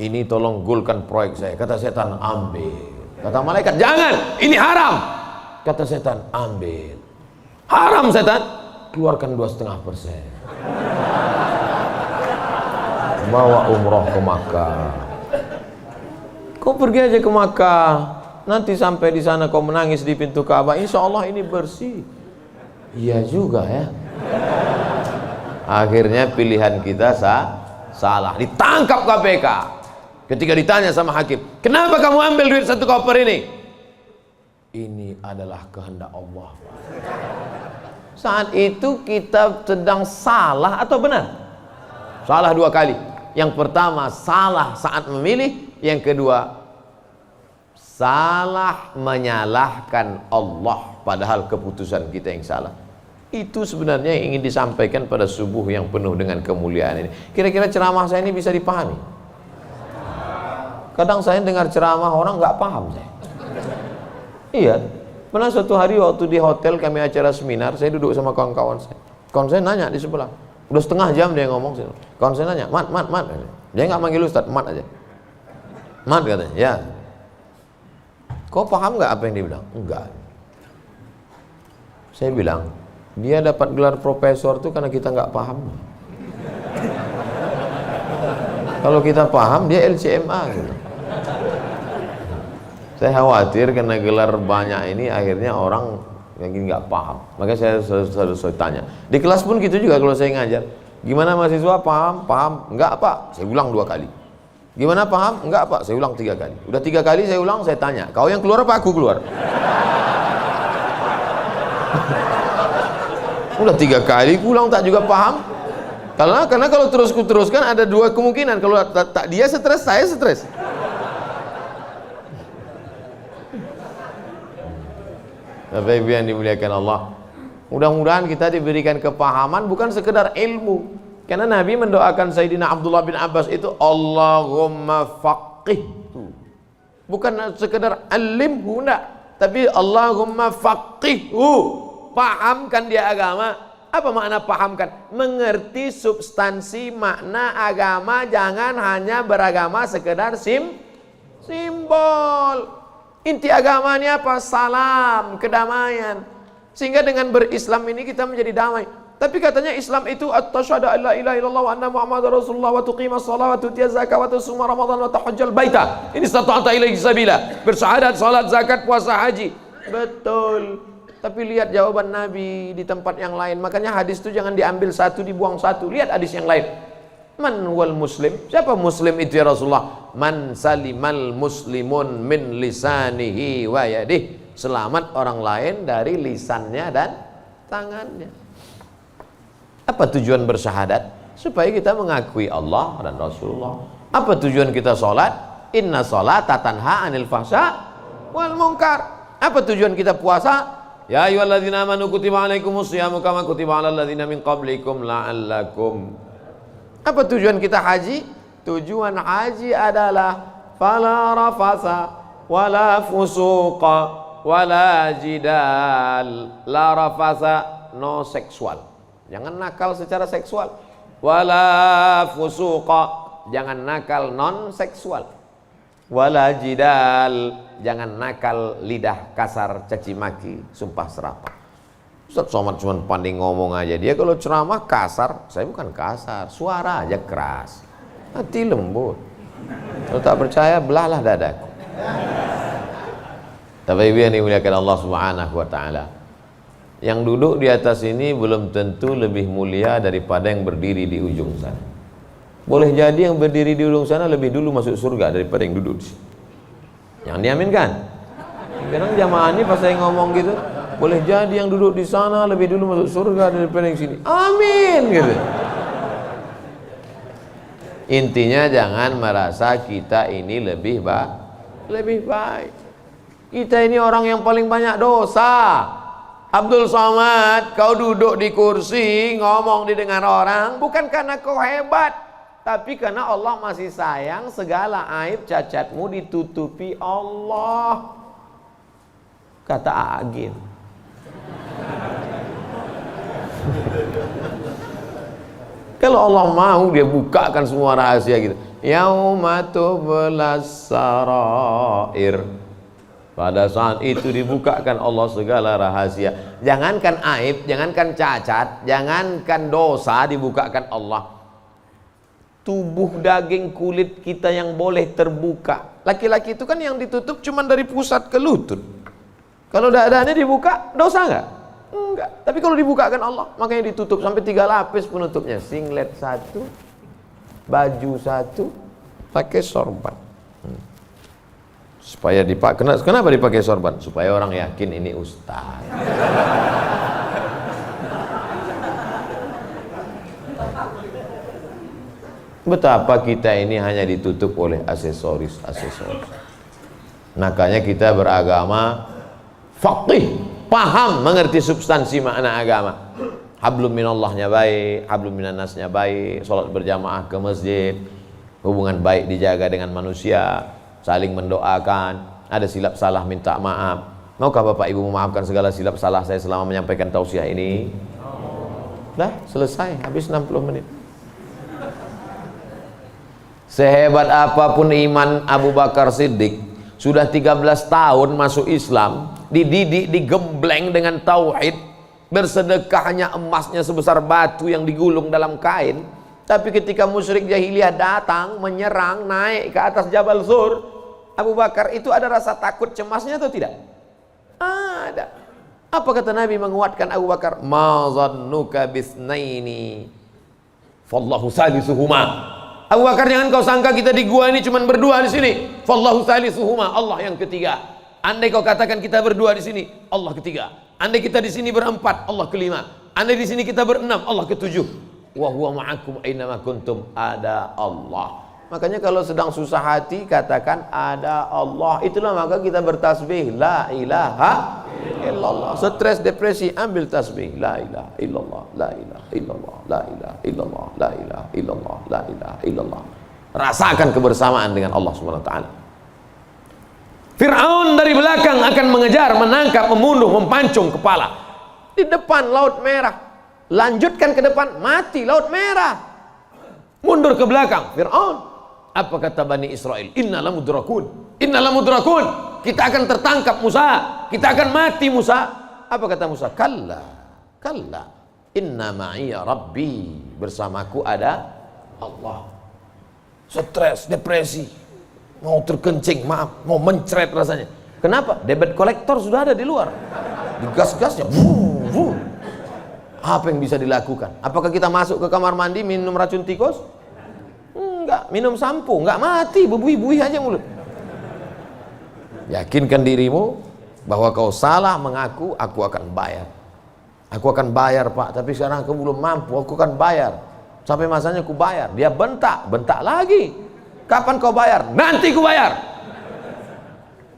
Speaker 1: ini tolong gulkan proyek saya. Kata setan, ambil. Kata malaikat, jangan, ini haram. Kata setan, ambil. Haram setan, keluarkan 2,5%. Bawa umroh ke Makkah. Kau pergi aja ke Makkah, nanti sampai di sana kau menangis di pintu Ka'bah, insya Allah ini bersih. Iya juga ya. Akhirnya pilihan kita salah, ditangkap KPK. Ketika ditanya sama hakim, kenapa kamu ambil duit 1 koper ini? Ini adalah kehendak Allah. Saat itu kita sedang salah atau benar? Salah 2 kali. Yang pertama salah saat memilih, yang kedua salah menyalahkan Allah padahal keputusan kita yang salah. Itu sebenarnya yang ingin disampaikan pada subuh yang penuh dengan kemuliaan ini. Kira-kira ceramah saya ini bisa dipahami? Kadang saya dengar ceramah orang nggak paham saya. Iya, pernah suatu hari waktu di hotel kami acara seminar, saya duduk sama kawan-kawan saya. Kawan saya nanya di sebelah, udah setengah jam dia ngomong. Kawan saya nanya, mat. Dia nggak manggil Ustadz, mat aja. Mat katanya, ya. Kau paham nggak apa yang dia bilang? Enggak. Saya bilang, dia dapat gelar profesor tuh karena kita nggak paham. Kalau kita paham, dia LCMA gitu. Saya khawatir karena gelar banyak ini akhirnya orang yang nggak paham. Makanya saya selalu tanya. Di kelas pun gitu juga kalau saya ngajar. Gimana mahasiswa, paham? Paham? Enggak Pak, saya ulang 2 kali. Gimana paham? Enggak Pak, saya ulang 3 kali. Udah 3 kali saya ulang, saya tanya, kau yang keluar apa aku keluar? Udah 3 kali ulang tak juga paham. Karena kalau teruskan ada 2 kemungkinan. Kalau tak dia stres, saya stres. Bapak Ibu yang dimuliakan Allah, mudah-mudahan kita diberikan kepahaman, bukan sekedar ilmu. Karena Nabi mendoakan Sayyidina Abdullah bin Abbas itu, Allahumma faqihhu, bukan sekedar alimhu, enggak, tapi Allahumma faqihhu, pahamkan dia agama. Apa makna pahamkan? Mengerti substansi makna agama, jangan hanya beragama sekedar simbol. Inti agamanya apa? Salam, kedamaian. Sehingga dengan berislam ini kita menjadi damai. Tapi katanya Islam itu at-tasyhadu an la ilaha illallah wa anna muhammadar rasulullah wa tuqimas shalah wa tutiyaz zakah wa tasuma ramadan wa tahajjal baita. Ini istata'ta ilaihi sabila. Bersyahadat, salat, zakat, puasa, haji. Betul. Tapi lihat jawaban Nabi di tempat yang lain. Makanya hadis itu jangan diambil satu dibuang satu. Lihat hadis yang lain. Man wal muslim? Siapa muslim itu ya Rasulullah? Man salimal muslimun min lisanihi wa yadih. Selamat orang lain dari lisannya dan tangannya. Apa tujuan bersyahadat? Supaya kita mengakui Allah dan Rasulullah. Apa tujuan kita sholat? Inna sholata tanha anil fahsya wal munkar. Apa tujuan kita puasa? Ya ayyuhalladzina amanu kutiba alaikumus syiyamu kama kutiba alal ladzina min qablikum la'allakum. Apa tujuan kita haji? Tujuan haji adalah fala rafasa wala fusuqa wala jidal. La rafasa, no seksual, jangan nakal secara seksual. Wala fusuqa, jangan nakal non seksual. Wala jidal, jangan nakal lidah kasar, caci maki, sumpah serapah. Ustaz Somad cuma pandai ngomong aja. Dia kalau ceramah kasar, saya bukan kasar, suara aja keras, hati lembut. Kalau tak percaya, belahlah dadaku. Tapi Ibu yang dimuliakan Allah Subhanahu wa Ta'ala, yang duduk di atas ini belum tentu lebih mulia daripada yang berdiri di ujung sana. Boleh jadi yang berdiri di ujung sana lebih dulu masuk surga daripada yang duduk di sini. Yang diaminkan. Kadang jamaah ini pas saya ngomong gitu, boleh jadi yang duduk di sana lebih dulu masuk surga daripada yang sini. Amin gitu. Intinya jangan merasa kita ini lebih baik. Kita ini orang yang paling banyak dosa. Abdul Somad, kau duduk di kursi, ngomong didengar orang, bukan karena kau hebat, tapi karena Allah masih sayang, segala aib cacatmu ditutupi Allah. Kata Agin. Kalau Allah mau, dia bukakan semua rahasia gitu. Yauma tublas sarair. Pada saat itu dibukakan Allah segala rahasia. Jangankan aib, jangankan cacat, jangankan dosa, dibukakan Allah. Tubuh daging kulit kita yang boleh terbuka. Laki-laki itu kan yang ditutup cuma dari pusat ke lutut. Kalau dadanya dibuka, dosa nggak? Enggak. Tapi kalau dibukakan Allah, makanya ditutup sampai 3 lapis penutupnya. Singlet 1, baju 1, pakai sorban. Supaya dipakai. Kenapa dipakai sorban? Supaya orang yakin ini ustaz. Betapa kita ini hanya ditutup oleh aksesoris. Makanya kita beragama faqih, paham, mengerti substansi makna agama. Hablum minallahnya baik, hablum minannasnya baik, sholat berjamaah ke masjid, hubungan baik dijaga dengan manusia, saling mendoakan, ada silap salah minta maaf. Maukah Bapak Ibu memaafkan segala silap salah saya selama menyampaikan tausiah ini? Dah selesai, habis 60 menit. Sehebat apapun iman Abu Bakar Siddiq, sudah 13 tahun masuk Islam, dididik, digembleng dengan tauhid, bersedekahnya emasnya sebesar batu yang digulung dalam kain. Tapi ketika musyrik jahiliyah datang, menyerang, naik ke atas Jabal Zur, Abu Bakar itu ada rasa takut cemasnya atau tidak? Ada. Apa kata Nabi menguatkan Abu Bakar? Ma zannuka bisnaini fallahu salisuhuma. Abu Bakar, jangan kau sangka kita di gua ini cuma berdua di sini. Fallahu salisuhuma, Allah yang ketiga. Andai kau katakan kita berdua di sini, Allah ketiga. Andai kita di sini berempat, Allah kelima. Andai di sini kita berenam, Allah ketujuh. Wa huwa ma'akum aina ma kuntum, ada Allah. Makanya kalau sedang susah hati katakan ada Allah. Itulah maka kita bertasbih la ilaha illallah. Stres, depresi, ambil tasbih la ilaha illallah, la ilaha illallah, la ilaha illallah, la ilaha illallah, la ilaha illallah. Rasakan kebersamaan dengan Allah Subhanahu wa taala. Fir'aun dari belakang akan mengejar, menangkap, membunuh, mempancung kepala. Di depan Laut Merah. Lanjutkan ke depan, mati Laut Merah. Mundur ke belakang, Fir'aun. Apa kata Bani Israel? Innalah mudrakun. Innalah mudrakun. Kita akan tertangkap Musa. Kita akan mati Musa. Apa kata Musa? Kalla. Kalla. Inna ma'iya Rabbi. Bersamaku ada Allah. Stres, depresi. Mau terkencing, maaf. Mau mencret rasanya. Kenapa? Debit kolektor sudah ada di luar. Digas-gasnya. Apa yang bisa dilakukan? Apakah kita masuk ke kamar mandi minum racun tikus? Enggak. Minum sampo? Enggak, mati. Bebui-bui aja mulut. Yakinkan dirimu bahwa kau salah mengaku, aku akan bayar. Aku akan bayar Pak, tapi sekarang aku belum mampu, aku akan bayar. Sampai masanya aku bayar. Dia bentak lagi. Kapan kau bayar? Nanti ku bayar.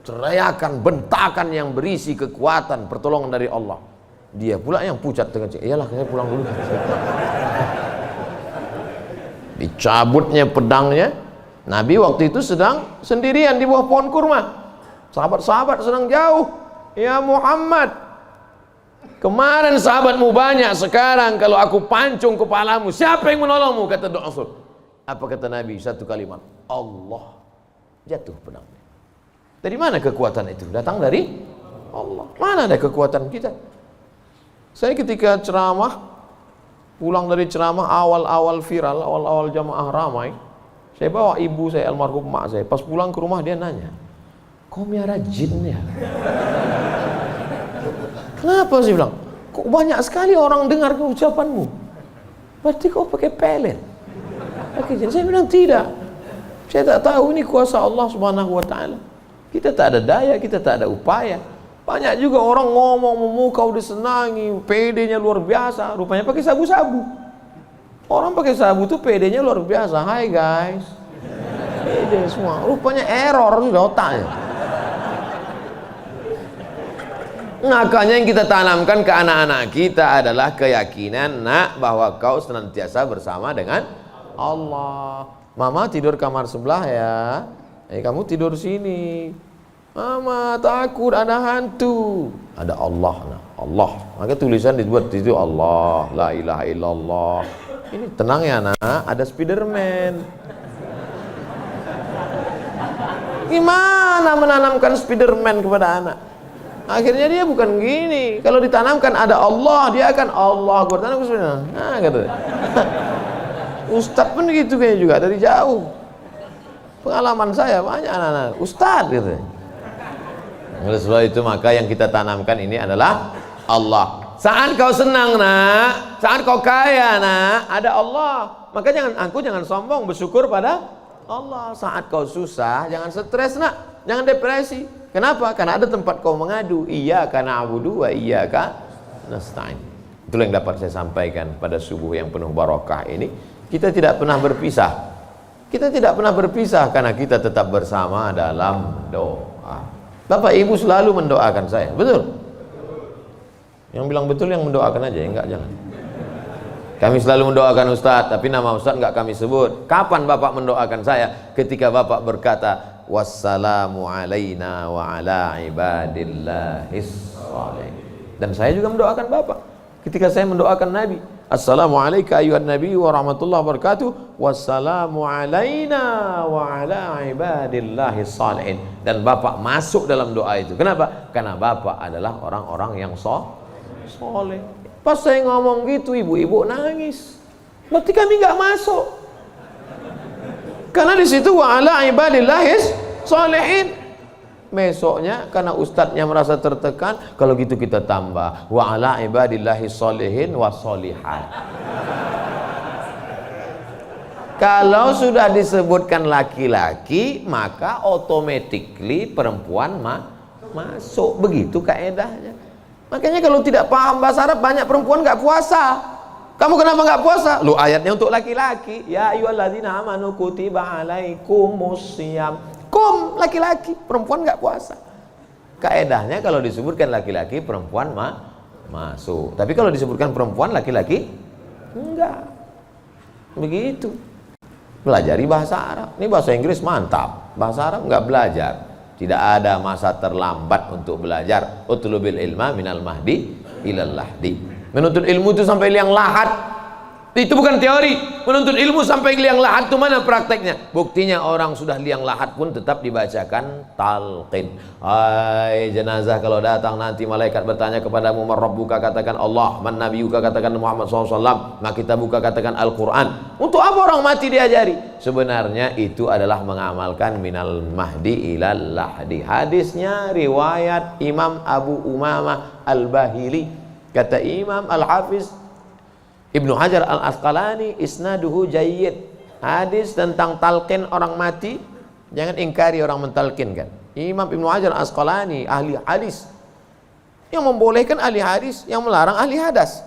Speaker 1: Teriakan, bentakan yang berisi kekuatan, pertolongan dari Allah. Dia pula yang pucat dengan cik. Iyalah, saya pulang dulu. Dicabutnya pedangnya. Nabi waktu itu sedang sendirian di bawah pohon kurma. Sahabat-sahabat sedang jauh. Ya Muhammad, kemarin sahabatmu banyak, sekarang kalau aku pancung kepalamu, siapa yang menolongmu? Kata Rasul. Apa kata Nabi? Satu kalimat, Allah. Jatuh pedangnya. Dari mana kekuatan itu? Datang dari Allah. Mana ada kekuatan kita? Saya ketika ceramah, pulang dari ceramah awal-awal viral, awal-awal jamaah ramai, saya bawa ibu saya, almarhum mak saya. Pas pulang ke rumah dia nanya, kau miara jin ya? Kenapa sih bilang? Kok banyak sekali orang dengar ucapanmu? Berarti kau pakai pelet? Pakai jin? Saya bilang tidak. Saya tak tahu, ini kuasa Allah Subhanahu wa taala. Kita tak ada daya, kita tak ada upaya. Banyak juga orang ngomong memukau disenangi, PD-nya luar biasa, rupanya pakai sabu-sabu. Orang pakai sabu tuh PD-nya luar biasa. Hai guys. PD semua. Rupanya error sudah otaknya. Makanya yang kita tanamkan ke anak-anak kita adalah keyakinan, nak, bahwa kau senantiasa bersama dengan Allah. Mama tidur kamar sebelah ya, kamu tidur sini. Mama takut ada hantu. Ada Allah, nah, Allah. Maka tulisan dibuat di situ Allah, la ilaha illallah. Ini tenang ya nak, ada Spiderman. Gimana menanamkan Spiderman kepada anak? Akhirnya dia bukan gini. Kalau ditanamkan ada Allah, dia akan Allah. Gue tanam ke Spiderman. Nah, gitu. Ustadz pun gitu kayaknya juga dari jauh. Pengalaman saya banyak anak-anak Ustadz gitu. Oleh sebab itu maka yang kita tanamkan ini adalah Allah. Saat kau senang nak, saat kau kaya nak, ada Allah. Maka jangan sombong, bersyukur pada Allah. Saat kau susah, jangan stres nak, jangan depresi. Kenapa? Karena ada tempat kau mengadu. Iyyaka na'budu wa iyyaka nasta'in. Itulah yang dapat saya sampaikan pada subuh yang penuh barakah ini. Kita tidak pernah berpisah. Kita tidak pernah berpisah karena kita tetap bersama dalam doa. Bapak Ibu selalu mendoakan saya, betul? Yang bilang betul yang mendoakan aja, enggak jangan. Kami selalu mendoakan Ustadz, tapi nama Ustadz enggak kami sebut. Kapan Bapak mendoakan saya? Ketika Bapak berkata, wassalamu alaina wa ala ibadillahis shalihin. Dan saya juga mendoakan Bapak. Ketika saya mendoakan Nabi, assalamualaikum ayuhan nabi wa rahmatullahi wabarakatuh, wassalamu alaina wa ala ibadillahis shalihin. Dan Bapak masuk dalam doa itu. Kenapa? Karena Bapak adalah orang-orang yang soleh. Pas saya ngomong gitu, ibu-ibu nangis. Berarti kami nggak masuk. Karena di situ wa ala ibadillahis shalihin. Besoknya karena ustadznya merasa tertekan, kalau gitu kita tambah wa ala ibadillahis shalihin wa sholihat. Kalau sudah disebutkan laki-laki, maka automatically perempuan masuk. Begitu kaedahnya. Makanya kalau tidak paham bahasa Arab, banyak perempuan nggak puasa. Kamu kenapa nggak puasa? Lu ayatnya untuk laki-laki. Ya ayyuhalladzina amanu kutiba alaikumusiyam. Kum, laki-laki, perempuan nggak puasa. Kaedahnya kalau disebutkan laki-laki, perempuan masuk. Tapi kalau disebutkan perempuan, laki-laki enggak. Begitu. Pelajari bahasa Arab. Ini bahasa Inggris mantap. Bahasa Arab nggak belajar. Tidak ada masa terlambat untuk belajar. Utlubil ilma minal mahdi ilal lahdi. Menuntut ilmu itu sampai liang lahat. Itu bukan teori. Menuntut ilmu sampai liang lahat itu mana prakteknya? Buktinya orang sudah liang lahat pun tetap dibacakan talqin. Hai jenazah, kalau datang nanti malaikat bertanya kepadamu, man rabbuka, katakan Allah, man nabiyuka, katakan Muhammad SAW, maka kita buka katakan Al-Quran. Untuk apa orang mati diajari? Sebenarnya itu adalah mengamalkan minal mahdi ilal lahdi. Hadisnya riwayat Imam Abu Umamah Al-Bahili. Kata Imam Al-Hafiz Ibnu Hajar Al-Asqalani, isnaduhu jayyid. Hadis tentang talqin orang mati, jangan ingkari orang mentalkinkan. Imam Ibnu Hajar Al-Asqalani, ahli hadis, yang membolehkan ahli hadis, yang melarang ahli hadas.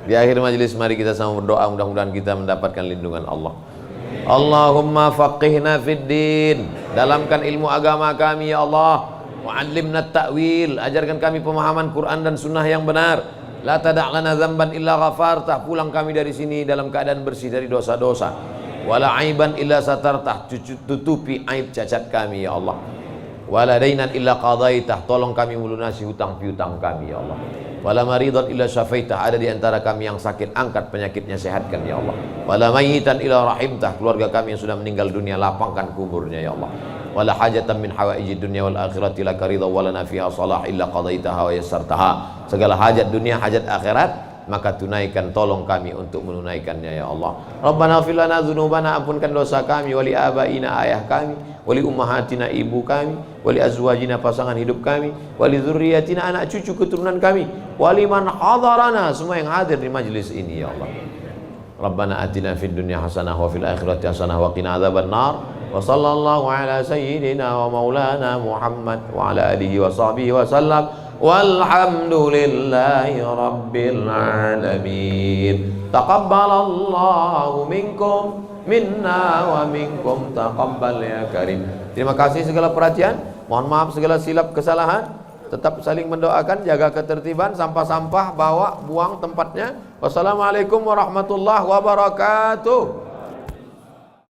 Speaker 1: Di akhir majelis mari kita sama berdoa, mudah-mudahan kita mendapatkan lindungan Allah. Allahumma faqihna fid din, dalamkan ilmu agama kami ya Allah. Wa'allimna ta'wil, ajarkan kami pemahaman Quran dan sunnah yang benar. La tada' lana dzamban illa ghafartah, pulang kami dari sini dalam keadaan bersih dari dosa-dosa. Wala aiban illa satartah, tutupi aib cacat kami ya Allah. Wala dainan illa qadaitah, tolong kami melunasi hutang piutang kami ya Allah. Wala maridan illa syafaitah, ada di antara kami yang sakit, angkat penyakitnya, sehatkan ya Allah. Wala mayitan illa rahimtah, keluarga kami yang sudah meninggal dunia, lapangkan kuburnya ya Allah. Wala hajatan min hawaiji dunya wal akhirati laka ridha wa lana fiha salah illa qadaitaha wa yassartaha. Segala hajat dunia, hajat akhirat, maka tunaikan, tolong kami untuk menunaikannya ya Allah. Rabbana ighfir lana dzunubana, ampunkan dosa kami, wali abaina, ayah kami, wali ummahatina, ibu kami, wali azwajina, pasangan hidup kami, wali dzurriyyatina, anak cucu keturunan kami, wali man hadarana, semua yang hadir di majlis ini ya Allah. Rabbana atina fid dunya hasanah wa fil akhirati hasanah wa qina adzabannar. Wa sallallahu ala sayyidina wa maulana Muhammad wa ala alihi wa sahbihi wa sallam. Walhamdulillahi rabbil alamin. Taqabbalallahu minkum minna wa minkum taqabbal ya karim. Terima kasih segala perhatian. Mohon maaf segala silap kesalahan. Tetap saling mendoakan, jaga ketertiban, sampah-sampah bawa, buang tempatnya. Wassalamualaikum warahmatullahi wabarakatuh.